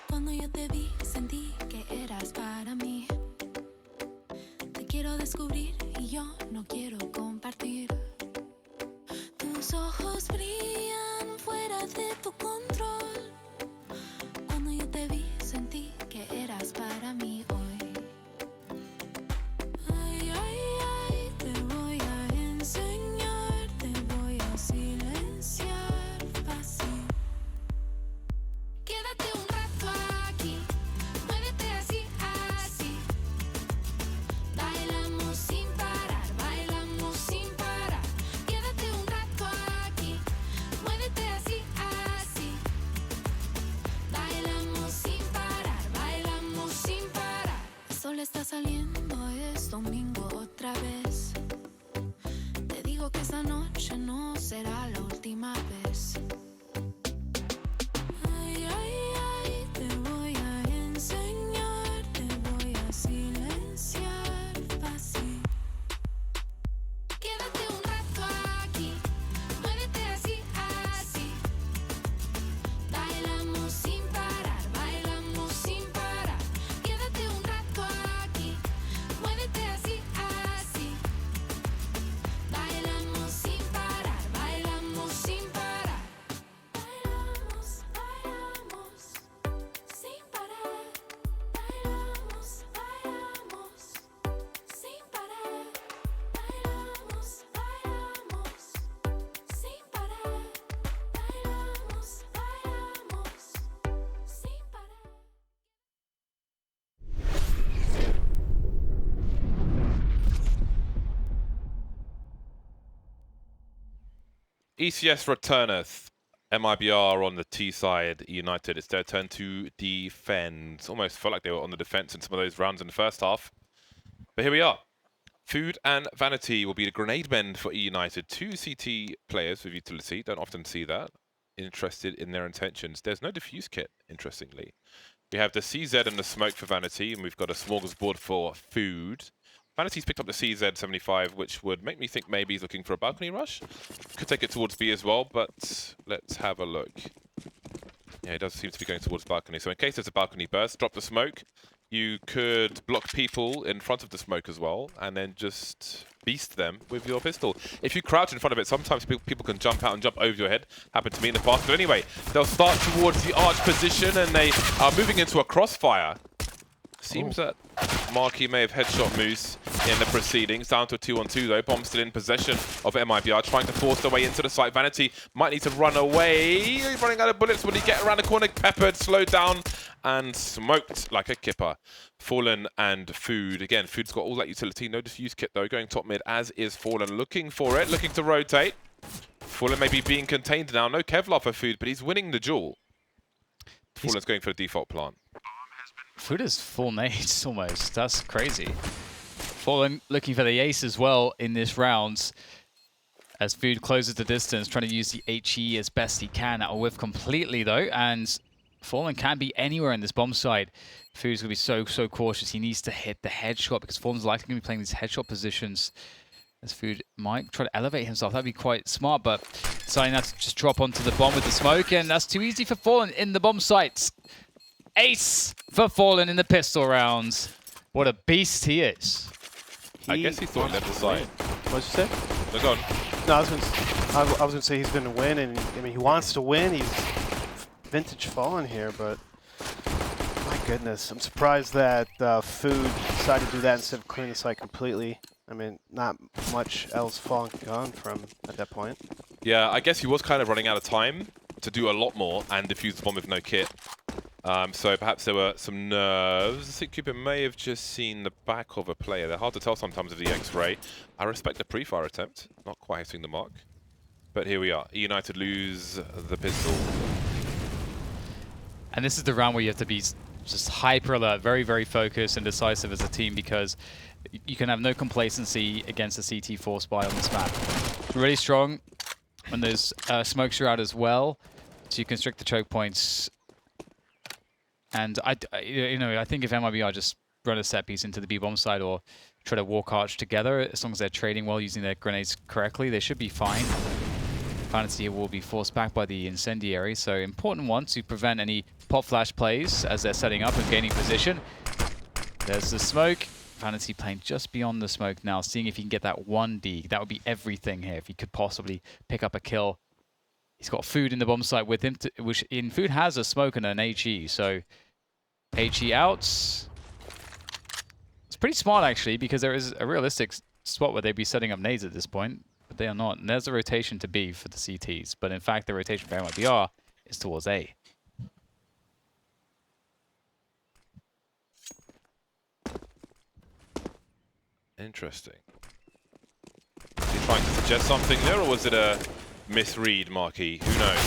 Cuando yo te vi, sentí que eras para mí. Te quiero descubrir y yo no quiero compartir. Tus ojos brillan fuera de tu control. Cuando yo te vi, sentí que eras para mí hoy. Ay, ay, ay, te voy a enseñar, te voy a silenciar fácil. Quédate un rato aquí, muévete así, así. Bailamos sin parar, bailamos sin parar. Quédate un rato aquí, muévete así, así. Bailamos sin parar, bailamos sin parar. El sol está saliendo, es domingo otra vez. Te digo que esta noche no será la última vez. Ay, ay, ay, te voy a enseñar, te voy a silenciar fácil. Quédate un rato aquí, muévete así, así. Bailamos sin parar, bailamos sin parar. Quédate un rato aquí, muévete así, así. Bailamos sin parar, bailamos sin parar. Bailamos, bailamos sin parar. Bailamos, bailamos sin parar. Bailamos, bailamos sin parar. Bailamos, bailamos sin parar. ECS returneth. MiBR on the T side. United, it's their turn to defend. Almost felt like they were on the defense in some of those rounds in the first half. But here we are. Food and Vanity will be the grenade men for United. 2 CT players with utility. Don't often see that. Interested in their intentions. There's no defuse kit, interestingly. We have the CZ and the smoke for Vanity, and we've got a smorgasbord for Food. Vanity's picked up the CZ75, which would make me think maybe he's looking for a balcony rush. Could take it towards B as well, but let's have a look. Yeah, he does seem to be going towards balcony. So in case there's a balcony burst, drop the smoke. You could block people in front of the smoke as well, and then just beast them with your pistol. If you crouch in front of it, sometimes people can jump out and jump over your head. Happened to me in the past. But anyway, they'll start towards the arch position, and they are moving into a crossfire. Seems that Marky may have headshot Moose in the proceedings. Down to a 2-on-2 though. Bomb still in possession of MiBR, trying to force their way into the site. Vanity might need to run away. He's running out of bullets. Will he get around the corner? Peppered, slowed down, and smoked like a kipper. Fallen and Food. Again, Food's got all that utility. No defuse kit though. Going top mid, as is Fallen. Looking for it, looking to rotate. Fallen maybe being contained now. No Kevlar for Food, but he's winning the duel. Fallen's going for the default plant. Food is full nades almost. That's crazy. Fallen looking for the ace as well in this round. As Food closes the distance, trying to use the HE as best he can. That'll whiff completely though, and Fallen can be anywhere in this bomb site. Food's gonna be so cautious. He needs to hit the headshot because Fallen's likely gonna be playing these headshot positions. As Food might try to elevate himself. That'd be quite smart, but deciding not to just drop onto the bomb with the smoke, and that's too easy for Fallen in the bomb sites. Ace for Fallen in the pistol rounds. What a beast he is. I guess he thought he left the site. What'd you say? They're gone. No, I was gonna say he's gonna win, and I mean he wants to win. He's vintage Fallen here, but my goodness, I'm surprised that Food decided to do that instead of clearing the site completely. I mean, not much else Fallen gone from at that point. Yeah, I guess he was kind of running out of time to do a lot more and defuse the bomb with no kit. So perhaps there were some nerves. I think Cooper may have just seen the back of a player. They're hard to tell sometimes with the X-ray. I respect the pre-fire attempt, not quite hitting the mark. But here we are. United lose the pistol. And this is the round where you have to be just hyper alert, very focused and decisive as a team, because you can have no complacency against a CT force buy on this map. Really strong when those smokes are out as well, so you constrict the choke points. And I think if MiBR just run a set piece into the B-bomb side or try to walk arch together, as long as they're trading well, using their grenades correctly, they should be fine. Fantasy will be forced back by the incendiary, so important one to prevent any pop flash plays as they're setting up and gaining position. There's the smoke. Fantasy playing just beyond the smoke now, seeing if he can get that 1D. That would be everything here if he could possibly pick up a kill. He's got Food in the bomb site with him, which in Food has a smoke and an HE, so HE out. It's pretty smart actually, because there is a realistic spot where they'd be setting up nades at this point, but they are not. And there's a rotation to B for the CTs, but in fact the rotation for MiBR is towards A. Interesting. Is he trying to suggest something there, or was it a misread, Marky? Who knows?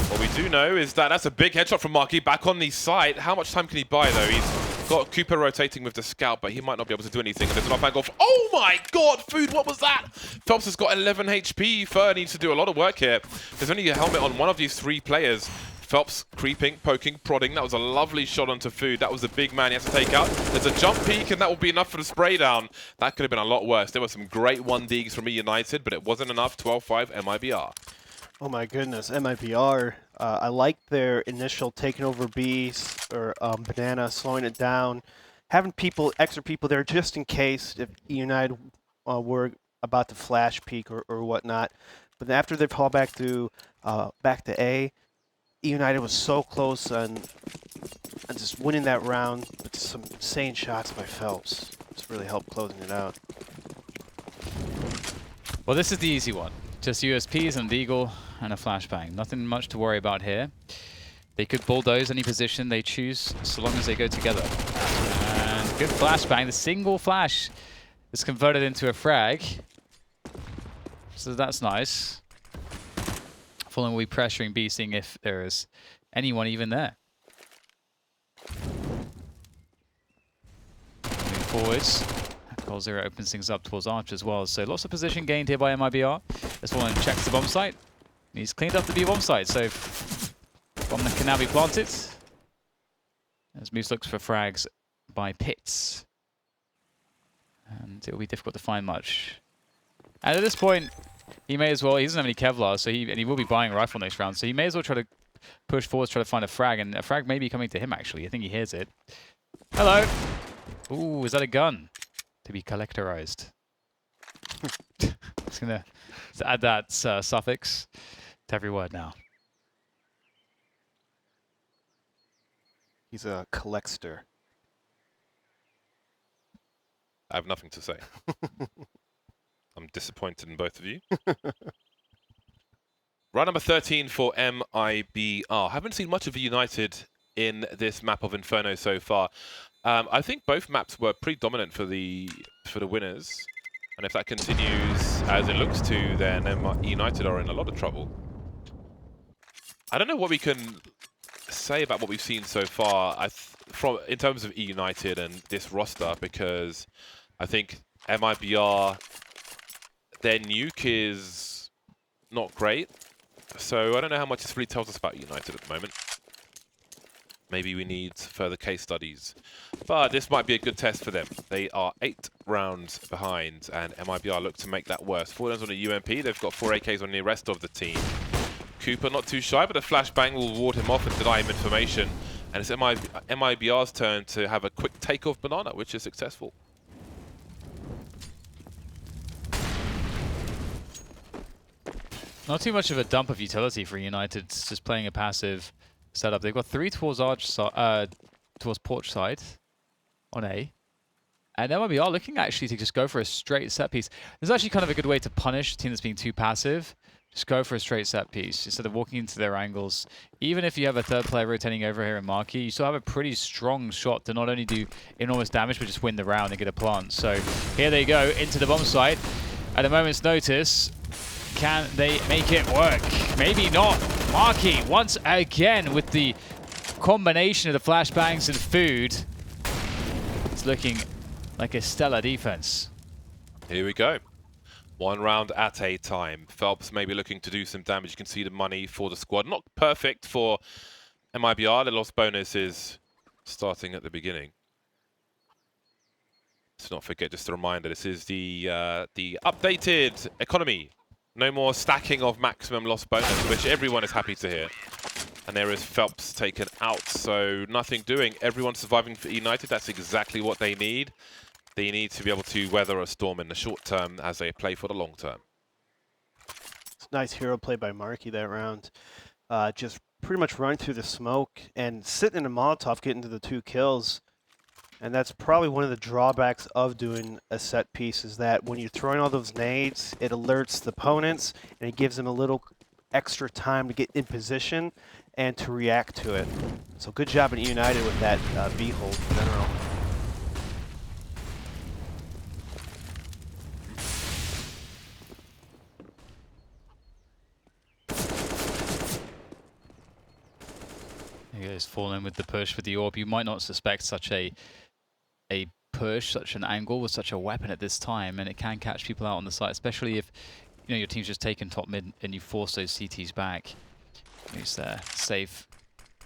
What we do know is that that's a big headshot from Marky back on the site. How much time can he buy, though? He's got Cooper rotating with the scout, but he might not be able to do anything. And there's an off-angle. Oh my god, Food, what was that? Phelps has got 11 HP. Fur needs to do a lot of work here. There's only a helmet on one of these three players. Phelps creeping, poking, prodding. That was a lovely shot onto Food. That was a big man he has to take out. There's a jump peek, and that will be enough for the spray down. That could have been a lot worse. There were some great 1Ds from United, but it wasn't enough. 12-5 MiBR. Oh my goodness, MiBR. I like their initial taking over B or Banana, slowing it down, having extra people there just in case if United were about to flash peek or whatnot. But after they fall back to A, United was so close on just winning that round with some insane shots by Phelps. Just really helped closing it out. Well, this is the easy one. Just USPs and Deagle and a flashbang. Nothing much to worry about here. They could bulldoze any position they choose so long as they go together. And good flashbang. The single flash is converted into a frag. So that's nice. Fallen will be pressuring B, seeing if there is anyone even there. Moving forwards. Goal 0 opens things up towards Arch as well. So lots of position gained here by MiBR. This one checks the bomb site. He's cleaned up the B bomb site, so bomb that can now be planted. As Moose looks for frags by Pits. And it will be difficult to find much. And at this point, he may as well, he doesn't have any Kevlar, so he will be buying a rifle next round, so he may as well try to push forward, try to find a frag, and a frag may be coming to him actually. I think he hears it. Hello! Ooh, is that a gun? To be collectorized. Just gonna add that suffix to every word now. He's a collector. I have nothing to say. I'm disappointed in both of you. Round number 13 for MiBR. Haven't seen much of United in this map of Inferno so far. I think both maps were pretty dominant for the winners. And if that continues as it looks to, then United are in a lot of trouble. I don't know what we can say about what we've seen so far in terms of United and this roster, because I think MiBR, their nuke is not great. So I don't know how much this really tells us about United at the moment. Maybe we need further case studies. But this might be a good test for them. They are 8 rounds behind, and MiBR look to make that worse. Fallen's on a UMP. They've got 4 AKs on the rest of the team. Cooper not too shy, but a flashbang will ward him off and deny him information. And it's MiBR's turn to have a quick take of Banana, which is successful. Not too much of a dump of utility for United. It's just playing a passive setup. They've got 3 towards towards porch side on A. And MiBR looking actually to just go for a straight set piece. This is actually kind of a good way to punish a team that's being too passive. Just go for a straight set piece instead of walking into their angles. Even if you have a third player rotating over here in Marquee, you still have a pretty strong shot to not only do enormous damage, but just win the round and get a plant. So here they go into the bomb site. At a moment's notice, can they make it work? Maybe not. Marquee once again with the combination of the flashbangs and food. It's looking like a stellar defense. Here we go. 1 round at a time. Phelps maybe looking to do some damage. You can see the money for the squad. Not perfect for MiBR. The loss bonus is starting at the beginning. Let's not forget, just a reminder, this is the updated economy. No more stacking of maximum loss bonus, which everyone is happy to hear. And there is Phelps taken out, so nothing doing. Everyone surviving for United. That's exactly what they need. They need to be able to weather a storm in the short term as they play for the long term. It's nice hero play by Markey that round. Just pretty much running through the smoke and sitting in a Molotov, getting to the 2 kills. And that's probably one of the drawbacks of doing a set piece, is that when you're throwing all those nades, it alerts the opponents and it gives them a little extra time to get in position and to react to it. So good job in United with that B hold in general. He goes Fallen with the push with the orb. You might not suspect such a push, such an angle with such a weapon at this time, and it can catch people out on the site, especially if your team's just taken top mid and you force those CTs back. Use their safe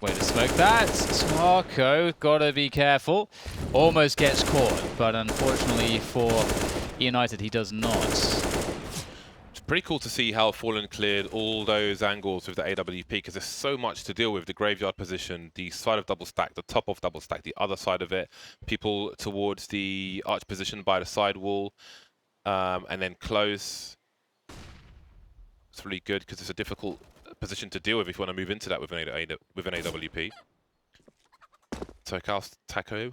way to smoke that. Taco, gotta be careful. Almost gets caught, but unfortunately for United, he does not. Pretty cool to see how Fallen cleared all those angles with the AWP, because there's so much to deal with. The graveyard position, the side of double stack, the top of double stack, the other side of it, people towards the arch position by the side wall, and then close. It's really good because it's a difficult position to deal with if you want to move into that with an AWP. Taco.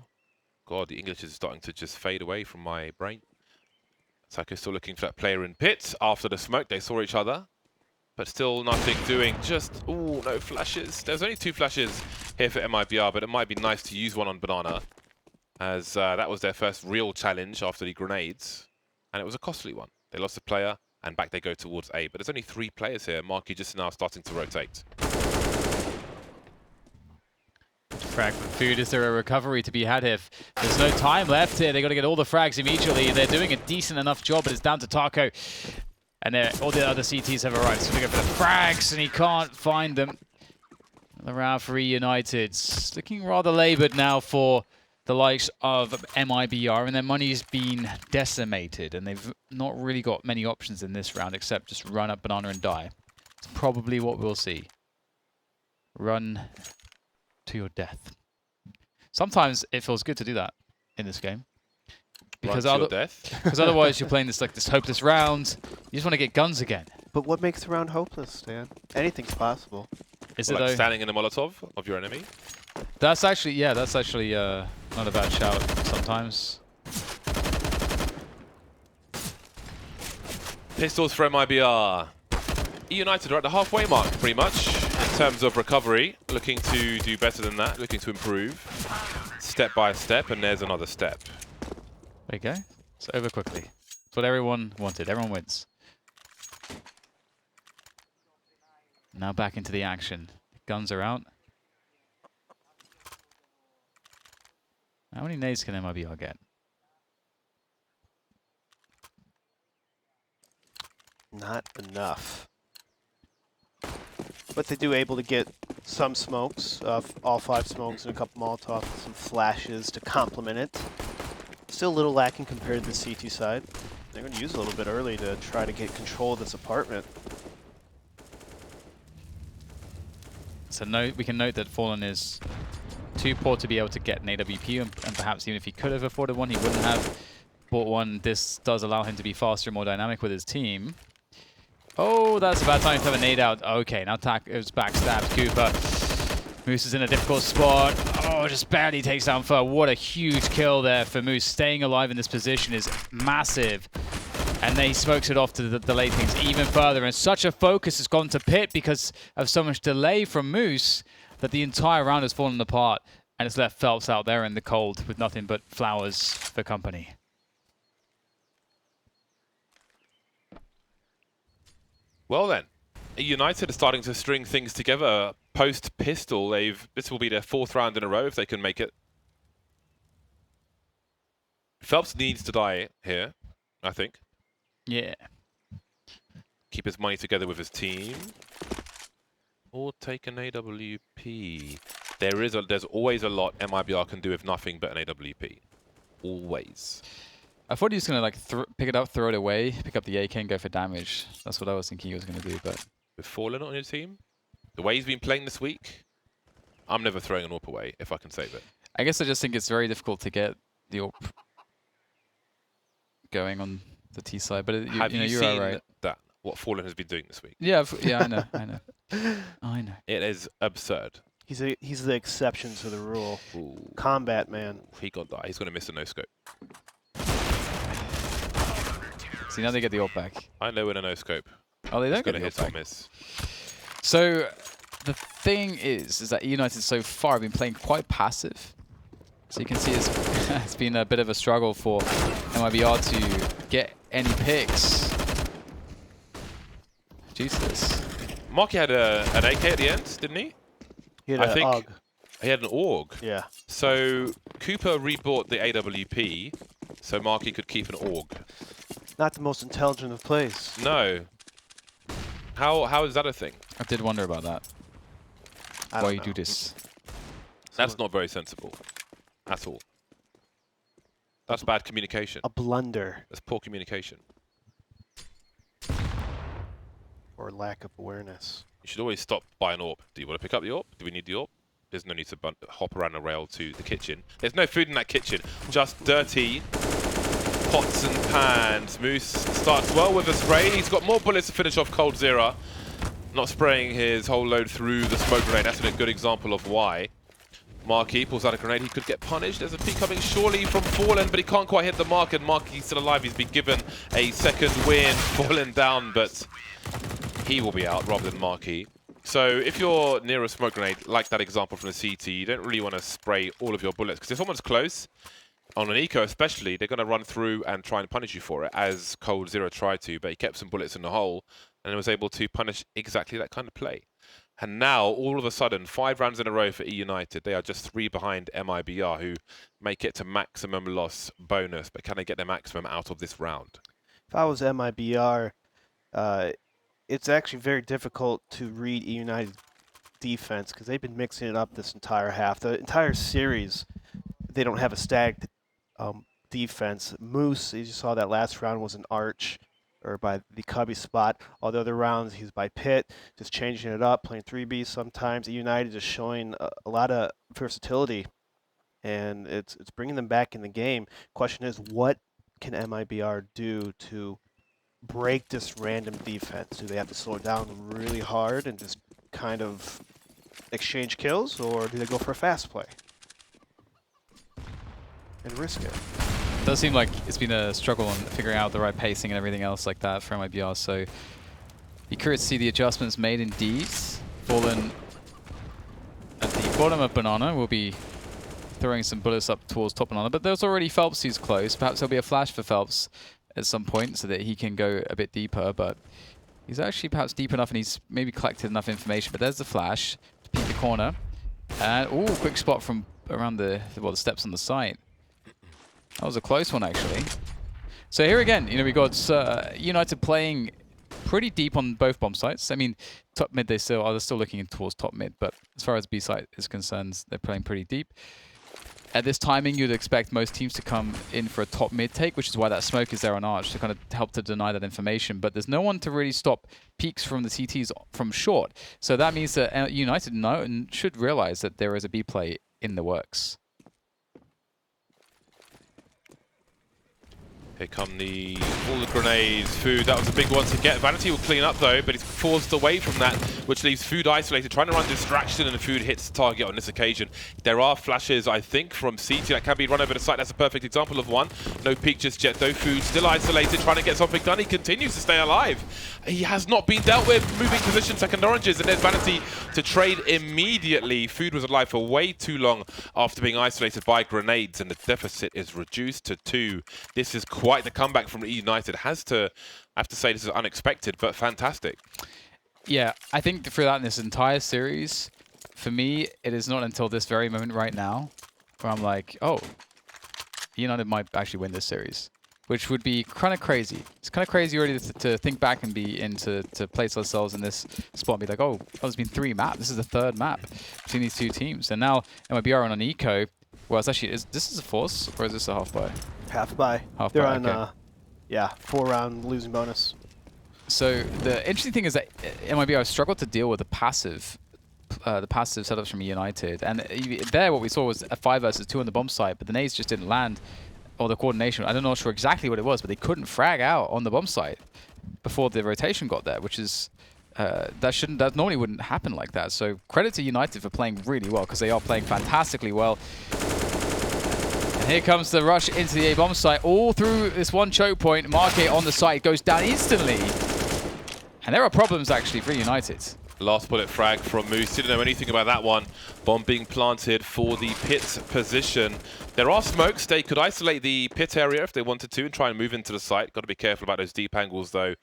God, the English is starting to just fade away from my brain. Taco still looking for that player in pit. After the smoke, they saw each other, but still nothing doing. Just, ooh, no flashes. There's only 2 flashes here for MiBR, but it might be nice to use one on Banana, as that was their first real challenge after the grenades, and it was a costly one. They lost a player, and back they go towards A. But there's only 3 players here. Markey just now starting to rotate. Fragment food. Is there a recovery to be had here? There's no time left here. They got to get all the frags immediately. They're doing a decent enough job, but it's down to Taco. And all the other CTs have arrived. So we go for the frags, and he can't find them. The round for United. It's looking rather laboured now for the likes of MiBR, and their money's been decimated, and they've not really got many options in this round except just run up Banana and die. It's probably what we'll see. Run to your death. Sometimes it feels good to do that in this game, because otherwise you're playing this hopeless round. You just want to get guns again. But what makes the round hopeless, Stan? Anything's possible. Is Well, it like though? standing in a Molotov of your enemy? That's actually not a bad shout sometimes. Pistols for MiBR. Eunited are at the halfway mark, pretty much, in terms of recovery. Looking to do better than that, looking to improve. Step by step, and there's another step. There you go. It's over quickly. It's what everyone wanted. Everyone wins. Now back into the action. Guns are out. How many nades can MiBR get? Not enough. But they do able to get some smokes, all 5 smokes and a couple Molotov, some flashes to complement it. Still a little lacking compared to the CT side. They're going to use a little bit early to try to get control of this apartment. So we can note that Fallen is too poor to be able to get an AWP, and perhaps even if he could have afforded one, he wouldn't have bought one. This does allow him to be faster and more dynamic with his team. Oh, that's a bad time to have a nade out. Okay, now it was backstabbed. Cooper. Moose is in a difficult spot. Oh, just barely takes down Fur. What a huge kill there for Moose. Staying alive in this position is massive. And then he smokes it off to delay things even further. And such a focus has gone to Pit because of so much delay from Moose that the entire round has fallen apart. And it's left Phelps out there in the cold with nothing but flowers for company. Well then, United are starting to string things together post-pistol. This will be their 4th round in a row if they can make it. Phelps needs to die here, I think. Yeah. Keep his money together with his team. Or take an AWP. There's always a lot MiBR can do with nothing but an AWP. Always. I thought he was going to like pick it up, throw it away, pick up the AK and go for damage. That's what I was thinking he was going to do, but... With Fallen on your team, the way he's been playing this week, I'm never throwing an AWP away if I can save it. I guess I just think it's very difficult to get the AWP going on the T side, but Have you you're seen right. that? What Fallen has been doing this week? Yeah, yeah, I know, I know. I know. It is absurd. He's the exception to the rule. Ooh. Combat man. He got that. He's going to miss a no-scope. See, now they get the AWP back. I know in a no-scope. Oh, they don't He's get going the to AWP hit or back. miss. So, the thing is that United so far have been playing quite passive. So you can see it's been a bit of a struggle for MiBR to get any picks. Jesus. Marky had an AK at the end, didn't he? He had I an think AUG. he had an AUG. Yeah. So Cooper rebought the AWP so Marky could keep an AUG. Not the most intelligent of plays. No. How is that a thing? I did wonder about that. I Why don't you do know. this? That's not very sensible. At all. That's bad communication. A blunder That's poor communication. or lack of awareness. You should always stop by an AWP. Do you want to pick up the AWP? Do we need the AWP? There's no need to hop around the rail to the kitchen. There's no food in that kitchen. Just dirty pots and pans. Moose starts well with a spray. He's got more bullets to finish off Cold Zero. Not spraying his whole load through the smoke grenade. That's a good example of why. Marky pulls out a grenade. He could get punished. There's a peek coming surely from Fallen, but he can't quite hit the mark, and Marky's still alive. He's been given a second win. Fallen down, but he will be out rather than Marky. So if you're near a smoke grenade, like that example from the CT, you don't really want to spray all of your bullets, because if someone's close, on an eco especially, they're going to run through and try and punish you for it, as Cold Zero tried to, but he kept some bullets in the hole and was able to punish exactly that kind of play. And now, all of a sudden, 5 rounds in a row for Eunited. They are just 3 behind MiBR, who make it to maximum loss bonus, but can they get their maximum out of this round? If I was MiBR, it's actually very difficult to read United defense because they've been mixing it up this entire half. The entire series, they don't have a stacked defense. Moose, as you saw that last round, was an arch or by the Cubby spot. All the other rounds, he's by Pit, just changing it up, playing 3B sometimes. United just showing a lot of versatility, and it's bringing them back in the game. Question is, what can MiBR do to break this random defense? Do they have to slow it down really hard and just kind of exchange kills, or do they go for a fast play and risk it? does seem like it's been a struggle on figuring out the right pacing and everything else like that for MiBR, so be curious to see the adjustments made indeed. Fallen at the bottom of Banana will be throwing some bullets up towards top Banana, but there's already Phelps who's close. Perhaps there'll be a flash for Phelps at some point so that he can go a bit deeper, but he's actually perhaps deep enough and he's maybe collected enough information. But there's the flash to peek the corner. And, ooh, quick spot from around the steps on the site. That was a close one, actually. So here again, you know, we got United playing pretty deep on both bomb sites. I mean, top mid, they're still looking towards top mid, but as far as B site is concerned, they're playing pretty deep. At this timing, you'd expect most teams to come in for a top mid take, which is why that smoke is there on Arch to kind of help to deny that information. But there's no one to really stop peaks from the CTs from short. So that means that United know and should realize that there is a B play in the works. Here come all the grenades, Food. That was a big one to get. Vanity will clean up though, but he's forced away from that, which leaves Food isolated, trying to run distraction, and Food hits the target on this occasion. There are flashes, I think, from CT that can be run over the site. That's a perfect example of one. No peek just yet though. Food still isolated, trying to get something done. He continues to stay alive. He has not been dealt with. Moving position, second oranges, and there's Vanity to trade immediately. Food was alive for way too long after being isolated by grenades, and the deficit is reduced to 2. This is quite the comeback from United. I have to say this is unexpected, but fantastic. Yeah, I think throughout this entire series, for me, it is not until this very moment right now where I'm like, oh, United might actually win this series, which would be kind of crazy. It's kind of crazy already to think back and be to place ourselves in this spot and be like, oh, there's been 3 maps. This is the 3rd map between these 2 teams. And now MiBR on an eco. Well, it's actually, this is a force, or is this a half buy? Half buy. Half They're buy, on, okay. yeah, 4-round losing bonus. So the interesting thing is that MiBR struggled to deal with the passive setups from United. And there what we saw was a 5 versus 2 on the bomb site, but the nades just didn't land, or the coordination. I'm not sure exactly what it was, but they couldn't frag out on the bomb site before the rotation got there, which is that normally wouldn't happen like that. So credit to United for playing really well, because they are playing fantastically well. And here comes the rush into the A bomb site, all through this one choke point. Marquet on the site goes down instantly, and there are problems actually for United. Last bullet frag from Moose. Didn't know anything about that one. Bomb being planted for the pit position. There are smokes. They could isolate the pit area if they wanted to and try and move into the site. Got to be careful about those deep angles though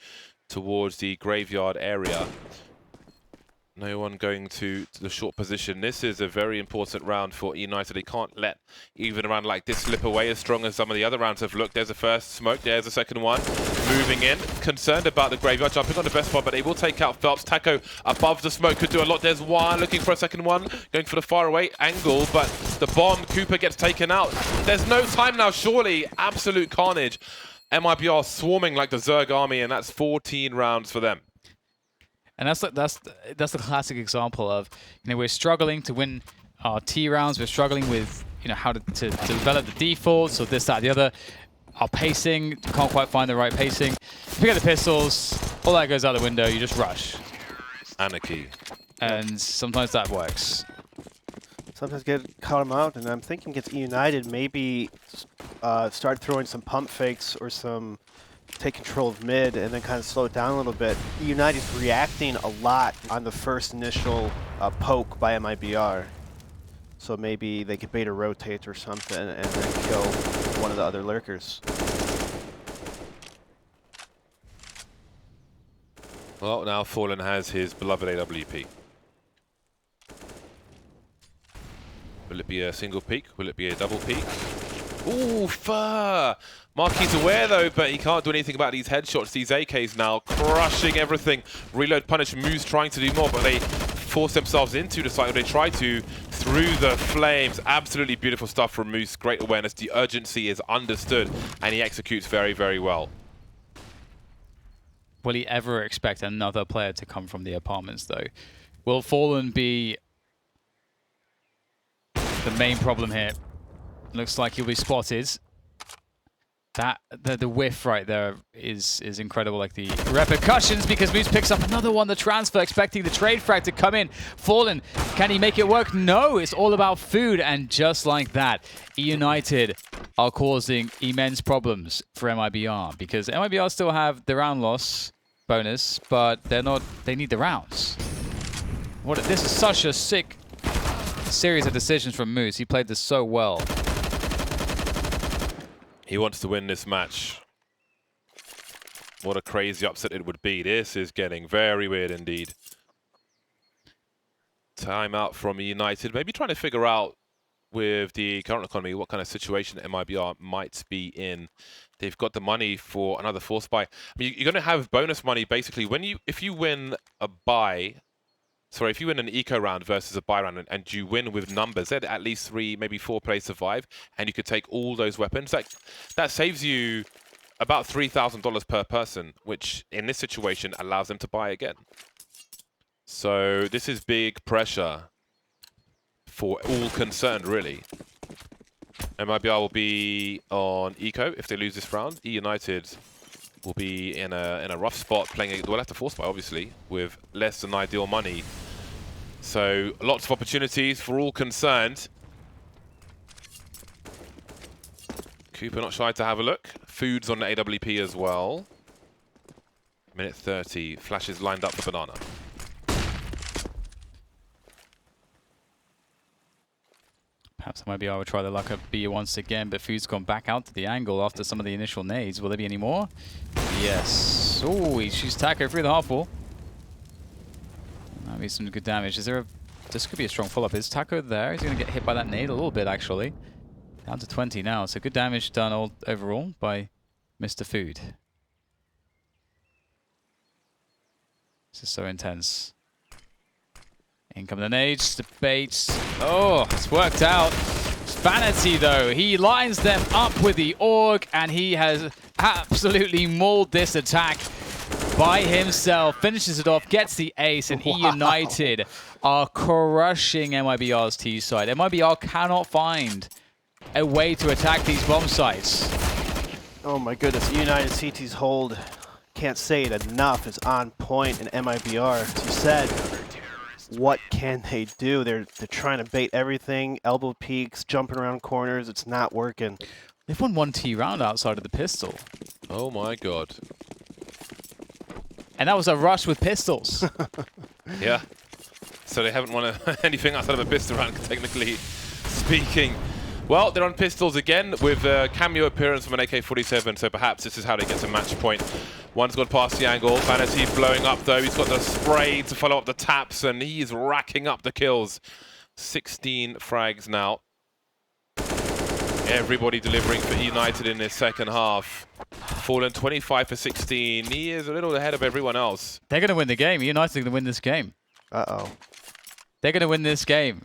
towards the graveyard area. No one going to the short position. This is a very important round for United. They can't let even a round like this slip away as strong as some of the other rounds have looked. There's a first smoke. There's a second one. Moving in. Concerned about the graveyard. Jumping on the best spot, but they will take out Phelps. Taco above the smoke could do a lot. There's one. Looking for a second one. Going for the far away angle, but the bomb. Cooper gets taken out. There's no time now, surely. Absolute carnage. MiBR swarming like the Zerg army, and that's 14 rounds for them. And that's the classic example of, you know, we're struggling to win our T rounds. We're struggling with, you know, how to develop the defaults or this, that, the other. Our pacing, can't quite find the right pacing. Pick up the pistols, all that goes out the window. You just rush. Anarchy. And sometimes that works. Sometimes call them out, and I'm thinking against United, maybe start throwing some pump fakes or some take control of mid and then kind of slow it down a little bit. United's reacting a lot on the first initial poke by MiBR. So maybe they could bait a rotate or something and then kill one of the other lurkers. Well, now Fallen has his beloved AWP. Will it be a single peek? Will it be a double peek? Ooh, fur! Marquis aware though, but he can't do anything about these headshots. These AKs now crushing everything. Reload punish. Moose trying to do more, but they force themselves into the site, or they try to, through the flames. Absolutely beautiful stuff from Moose. Great awareness. The urgency is understood, and he executes very, very well. Will he ever expect another player to come from the apartments though? Will Fallen be the main problem here? Looks like he'll be spotted. the whiff right there is incredible. Like the repercussions, because Moose picks up another one. The transfer, expecting the trade frag to come in. Fallen, can he make it work? No, it's all about food. And just like that, Eunited are causing immense problems for MiBR, because MiBR still have the round loss bonus, but they're not. They need the rounds. This is such a sick series of decisions from Moose. He played this so well. He wants to win this match. What a crazy upset it would be. This is getting very weird indeed. Timeout from United. Maybe trying to figure out with the current economy what kind of situation MiBR might be in. They've got the money for another force buy. I mean, you're going to have bonus money basically if you win a buy. Sorry, if you win an eco round versus a buy round and you win with numbers, at least 3, maybe 4 players survive, and you could take all those weapons. That saves you about $3,000 per person, which in this situation allows them to buy again. So this is big pressure for all concerned, really. MiBR will be on eco if they lose this round. United will be in a rough spot, playing. We'll have to force buy, obviously, with less than ideal money. So lots of opportunities for all concerned. Cooper not shy to have a look. Food's on the AWP as well. Minute 30. Flashes lined up for Banana. Perhaps MiBR will try their luck at B once again, but Food's gone back out to the angle after some of the initial nades. Will there be any more? Yes. Oh, he shoots Taco through the half wall. That'll be some good damage. This could be a strong follow-up. Is Taco there? He's going to get hit by that nade a little bit, actually. Down to 20 now. So good damage done overall by Mr. Food. This is so intense. In come the nades, the baits. Oh, it's worked out. Vanity, though. He lines them up with the Org, and he has absolutely mauled this attack by himself. Finishes it off, gets the ace, and Eunited are crushing MiBR's T side. MiBR cannot find a way to attack these bomb sites. Oh my goodness, United CT's hold, can't say it enough, is on point in MiBR. As you said, what can they do? They're trying to bait everything, elbow peeks, jumping around corners. It's not working. They've won 1 T round outside of the pistol. Oh my god. And that was a rush with pistols. Yeah. So they haven't won anything outside of a pistol round, technically speaking. Well, they're on pistols again with a cameo appearance from an AK-47, so perhaps this is how they get to match point. One's gone past the angle. Vanity blowing up, though. He's got the spray to follow up the taps, and he's racking up the kills. 16 frags now. Everybody delivering for United in this second half. Fallen 25 for 16. He is a little ahead of everyone else. They're going to win the game. United are going to win this game. Uh-oh. They're going to win this game.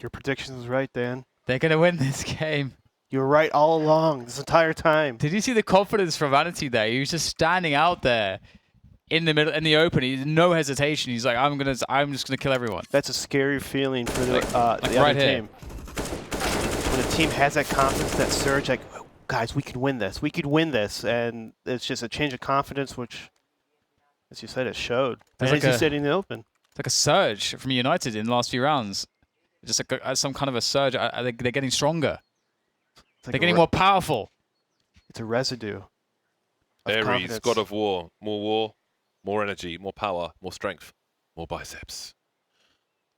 Your prediction was right, Dan. They're going to win this game. You were right all along this entire time. Did you see the confidence from Vanity there? He was just standing out there in the middle, in the open. He had no hesitation. He's like, I'm just gonna kill everyone. That's a scary feeling for the, like the right other here. team. When a team has that confidence, that surge, like, oh, guys, we can win this. We could win this. And it's just a change of confidence, which, as you said, it showed. There's And like he's sitting in the open. It's like a surge from United in the last few rounds. Just like some kind of a surge. They're getting stronger. It's like They're getting more powerful. It's a residue. Ares, God of War, more energy, more power, more strength, more biceps.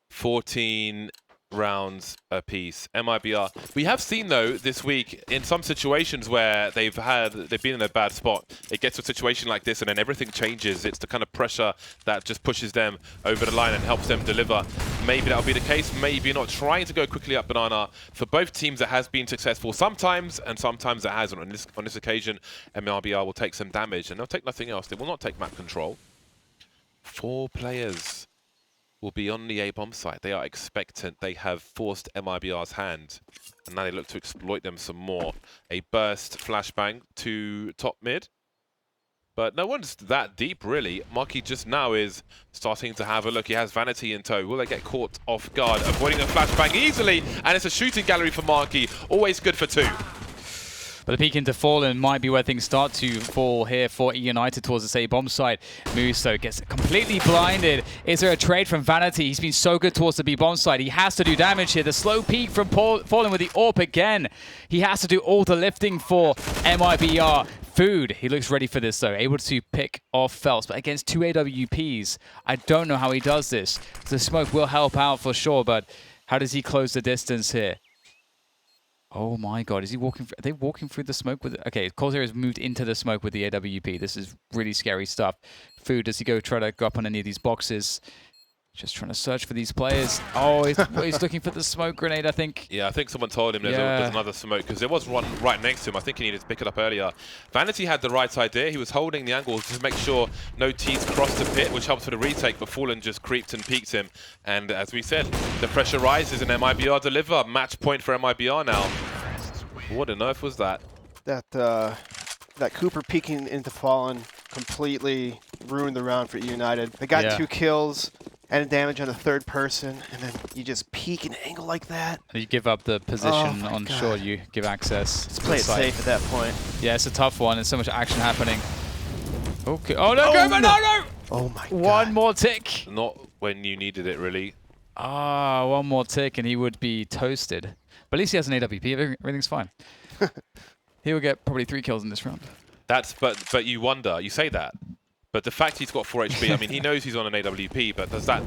14 rounds apiece. MiBR. We have seen though this week in some situations where they've been in a bad spot. It gets to a situation like this and then everything changes. It's the kind of pressure that just pushes them over the line and helps them deliver. Maybe that'll be the case, maybe not. Trying to go quickly up Banana. For both teams it has been successful sometimes and sometimes it hasn't. On this occasion, MiBR will take some damage and they'll take nothing else. They will not take map control. 4 players will be on the A bomb site. They are expectant. They have forced MiBR's hand, and now they look to exploit them some more. A burst flashbang to top mid, but no one's that deep really. Maki just now is starting to have a look. He has Vanity in tow. Will they get caught off guard? Avoiding a flashbang easily, and it's a shooting gallery for Maki. Always good for 2. But the peek into Fallen might be where things start to fall here for Eunited towards the A bomb site. Muso gets completely blinded. Is there a trade from Vanity? He's been so good towards the B bomb site. He has to do damage here. The slow peek from Fallen with the AWP again. He has to do all the lifting for MiBR. Food, he looks ready for this though, able to pick off Phelps, but against 2 AWPs, I don't know how he does this. The smoke will help out for sure, but how does he close the distance here? Oh my god, is he walking? Are they walking through the smoke with? Okay, Corsair has moved into the smoke with the AWP. This is really scary stuff. Food, does he try to go up on any of these boxes? Just trying to search for these players. Oh, he's looking for the smoke grenade, I think. Yeah, I think someone told him there's another smoke, because there was one right next to him. I think he needed to pick it up earlier. Vanity had the right idea. He was holding the angle to make sure no T's crossed the pit, which helps with the retake, but Fallen just creeped and peeked him. And as we said, the pressure rises and MiBR deliver. Match point for MiBR now. What on earth was that? That Cooper peeking into Fallen completely ruined the round for United. They got 2 kills and damage on a 3rd person, and then you just peek an angle like that. You give up the position on short, you give access. Let's play it safe at that point. Yeah, it's a tough one. There's so much action happening. Okay. Oh, no, no! Oh my god. One more tick. Not when you needed it, really. Ah, one more tick and he would be toasted. But at least he has an AWP. Everything's fine. He will get probably 3 kills in this round. But you wonder, you say that, but the fact he's got 4 HP, I mean, he knows he's on an AWP, but does that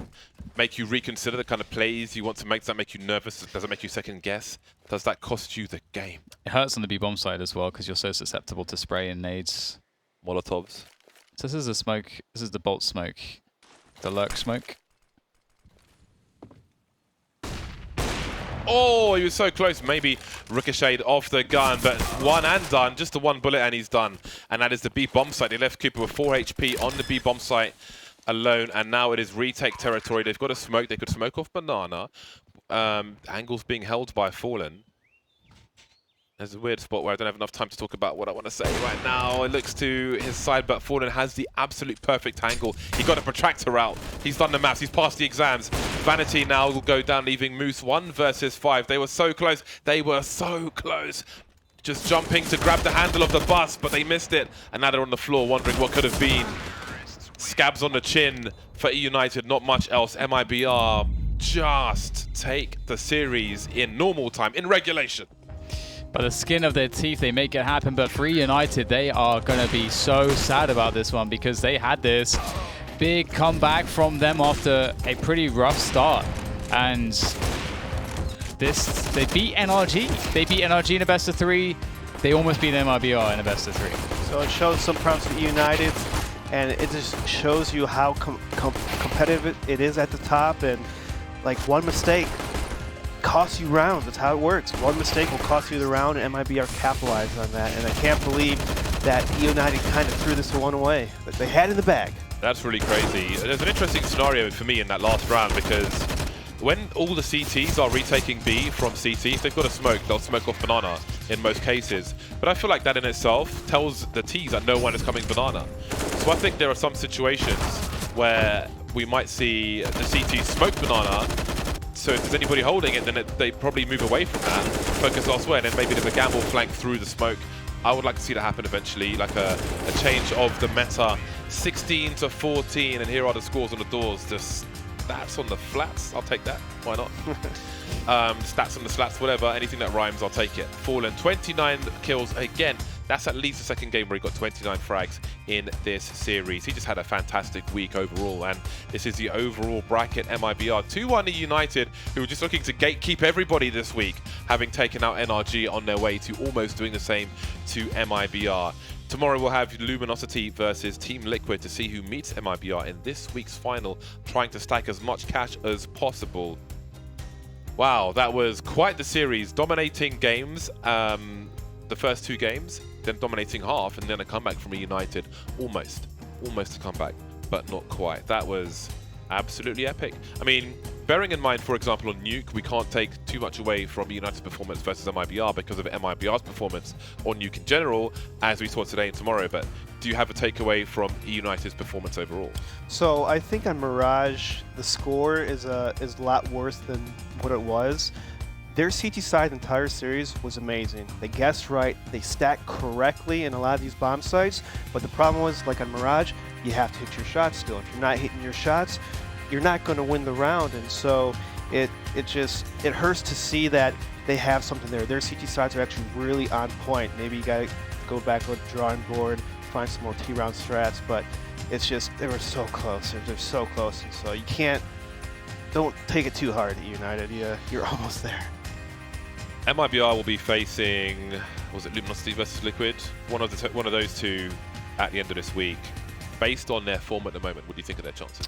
make you reconsider the kind of plays you want to make? Does that make you nervous? Does it make you second guess? Does that cost you the game? It hurts on the B-bomb side as well because you're so susceptible to spray and nades. Molotovs. So this is the smoke. This is the bolt smoke. The lurk smoke. Oh, he was so close. Maybe ricocheted off the gun, but one and done. Just the one bullet and he's done. And that is the B bomb site. They left Cooper with 4 HP on the B bomb site alone, and now it is retake territory. They've got a smoke. They could smoke off Banana. Angles being held by Fallen. There's a weird spot where I don't have enough time to talk about what I want to say right now. It looks to his side, but Fallen has the absolute perfect angle. He got a protractor out. He's done the maths. He's passed the exams. Vanity now will go down, leaving Moose 1 versus 5. They were so close. They were so close. Just jumping to grab the handle of the bus, but they missed it. And now they're on the floor wondering what could have been. Scabs on the chin for Eunited, not much else. MiBR just take the series in normal time, in regulation. By the skin of their teeth, they make it happen. But for United, they are going to be so sad about this one because they had this big comeback from them after a pretty rough start. And they beat NRG. They beat NRG in a best of 3. They almost beat MiBR in a best of 3. So it shows some problems with United, and it just shows you how competitive it is at the top. And like one mistake costs you rounds. That's how it works. One mistake will cost you the round, and MiBR capitalized on that. And I can't believe that United kind of threw this one away that they had in the bag. That's really crazy. There's an interesting scenario for me in that last round, because when all the CTs are retaking B from CT, if they've got a smoke, they'll smoke off Banana in most cases. But I feel like that in itself tells the Ts that no one is coming Banana. So I think there are some situations where we might see the CT smoke Banana. So if there's anybody holding it, then they probably move away from that, focus elsewhere, and then maybe there's a gamble flank through the smoke. I would like to see that happen eventually, like a change of the meta. 16 to 14, and here are the scores on the doors. The stats on the flats, I'll take that. Why not? Stats on the slats, whatever, anything that rhymes, I'll take it. Fallen, 29 kills. Again, that's at least the second game where he got 29 frags in this series. He just had a fantastic week overall, and this is the overall bracket. MiBR 2-1 United, who were just looking to gatekeep everybody this week, having taken out NRG on their way to almost doing the same to MiBR. Tomorrow we'll have Luminosity versus Team Liquid to see who meets MiBR in this week's final, trying to stack as much cash as possible. Wow, that was quite the series. Dominating games, the first 2 games, then dominating half, and then a comeback from a United. Almost a comeback, but not quite. That was absolutely epic. I mean, bearing in mind, for example, on Nuke, we can't take too much away from United's performance versus MiBR because of MiBR's performance on Nuke in general, as we saw today and tomorrow. But do you have a takeaway from United's performance overall? So I think on Mirage, the score is a lot worse than what it was. Their CT side the entire series was amazing. They guessed right, they stacked correctly in a lot of these bomb sites, but the problem was, like on Mirage, you have to hit your shots still. If you're not hitting your shots, you're not going to win the round, and so it hurts to see that they have something there. Their CT sides are actually really on point. Maybe you got to go back to the drawing board, find some more T-round strats, but it's just, they were so close. They're so close, and so you can't, don't take it too hard at United. You're almost there. MiBR will be facing, was it Luminosity versus Liquid? One of those two at the end of this week. Based on their form at the moment, what do you think of their chances?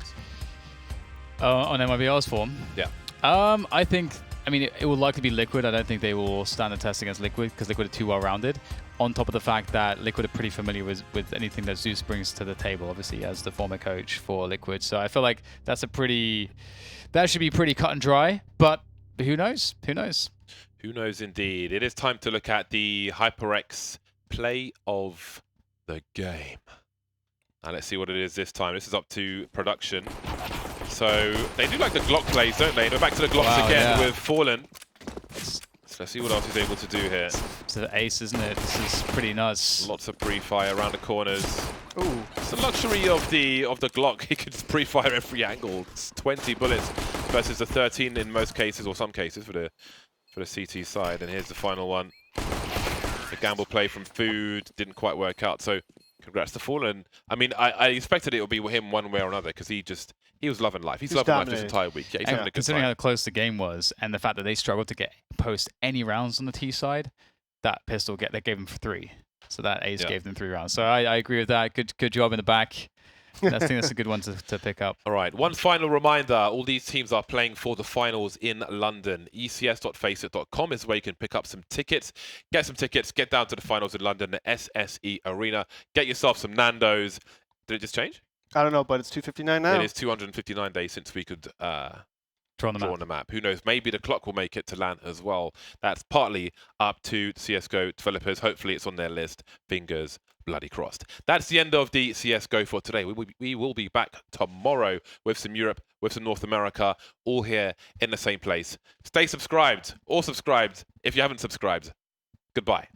On MiBR's form? Yeah. I mean, it will likely be Liquid. I don't think they will stand the test against Liquid because Liquid are too well-rounded. On top of the fact that Liquid are pretty familiar with anything that Zeus brings to the table, obviously, as the former coach for Liquid. So I feel like that should be pretty cut and dry. But who knows? Who knows? Who knows indeed. It is time to look at the HyperX play of the game. And let's see what it is this time. This is up to production. So they do like the Glock plays, don't they? They're back to the Glocks again with Fallen. So let's see what else he's able to do here. It's the ace, isn't it? This is pretty nuts. Lots of pre-fire around the corners. Ooh. It's the luxury of the Glock. He can just pre-fire every angle. It's 20 bullets versus the 13 in most cases, or some cases for the CT side. And here's the final one. The gamble play from Food didn't quite work out. So congrats to Fallen. I mean, I expected it would be him one way or another because he was loving life. He's loving life this entire week. Yeah, he's having a good considering time. how close the game was and the fact that they struggled to post any rounds on the T side, that pistol they gave them 3. So that ace gave them 3 rounds. So I agree with that. Good job in the back. I think that's a good one to pick up. All right, one final reminder. All these teams are playing for the finals in London. ECS.faceit.com is where you can pick up some tickets. Get some tickets, get down to the finals in London, the SSE Arena. Get yourself some Nando's. Did it just change? I don't know, but it's 259 now. It is 259 days since we could draw on the map. Who knows? Maybe the clock will make it to LAN as well. That's partly up to CSGO developers. Hopefully it's on their list. Fingers bloody crossed. That's the end of the CSGO for today. We will be back tomorrow with some Europe, with some North America, all here in the same place. Stay subscribed or subscribed if you haven't subscribed. Goodbye.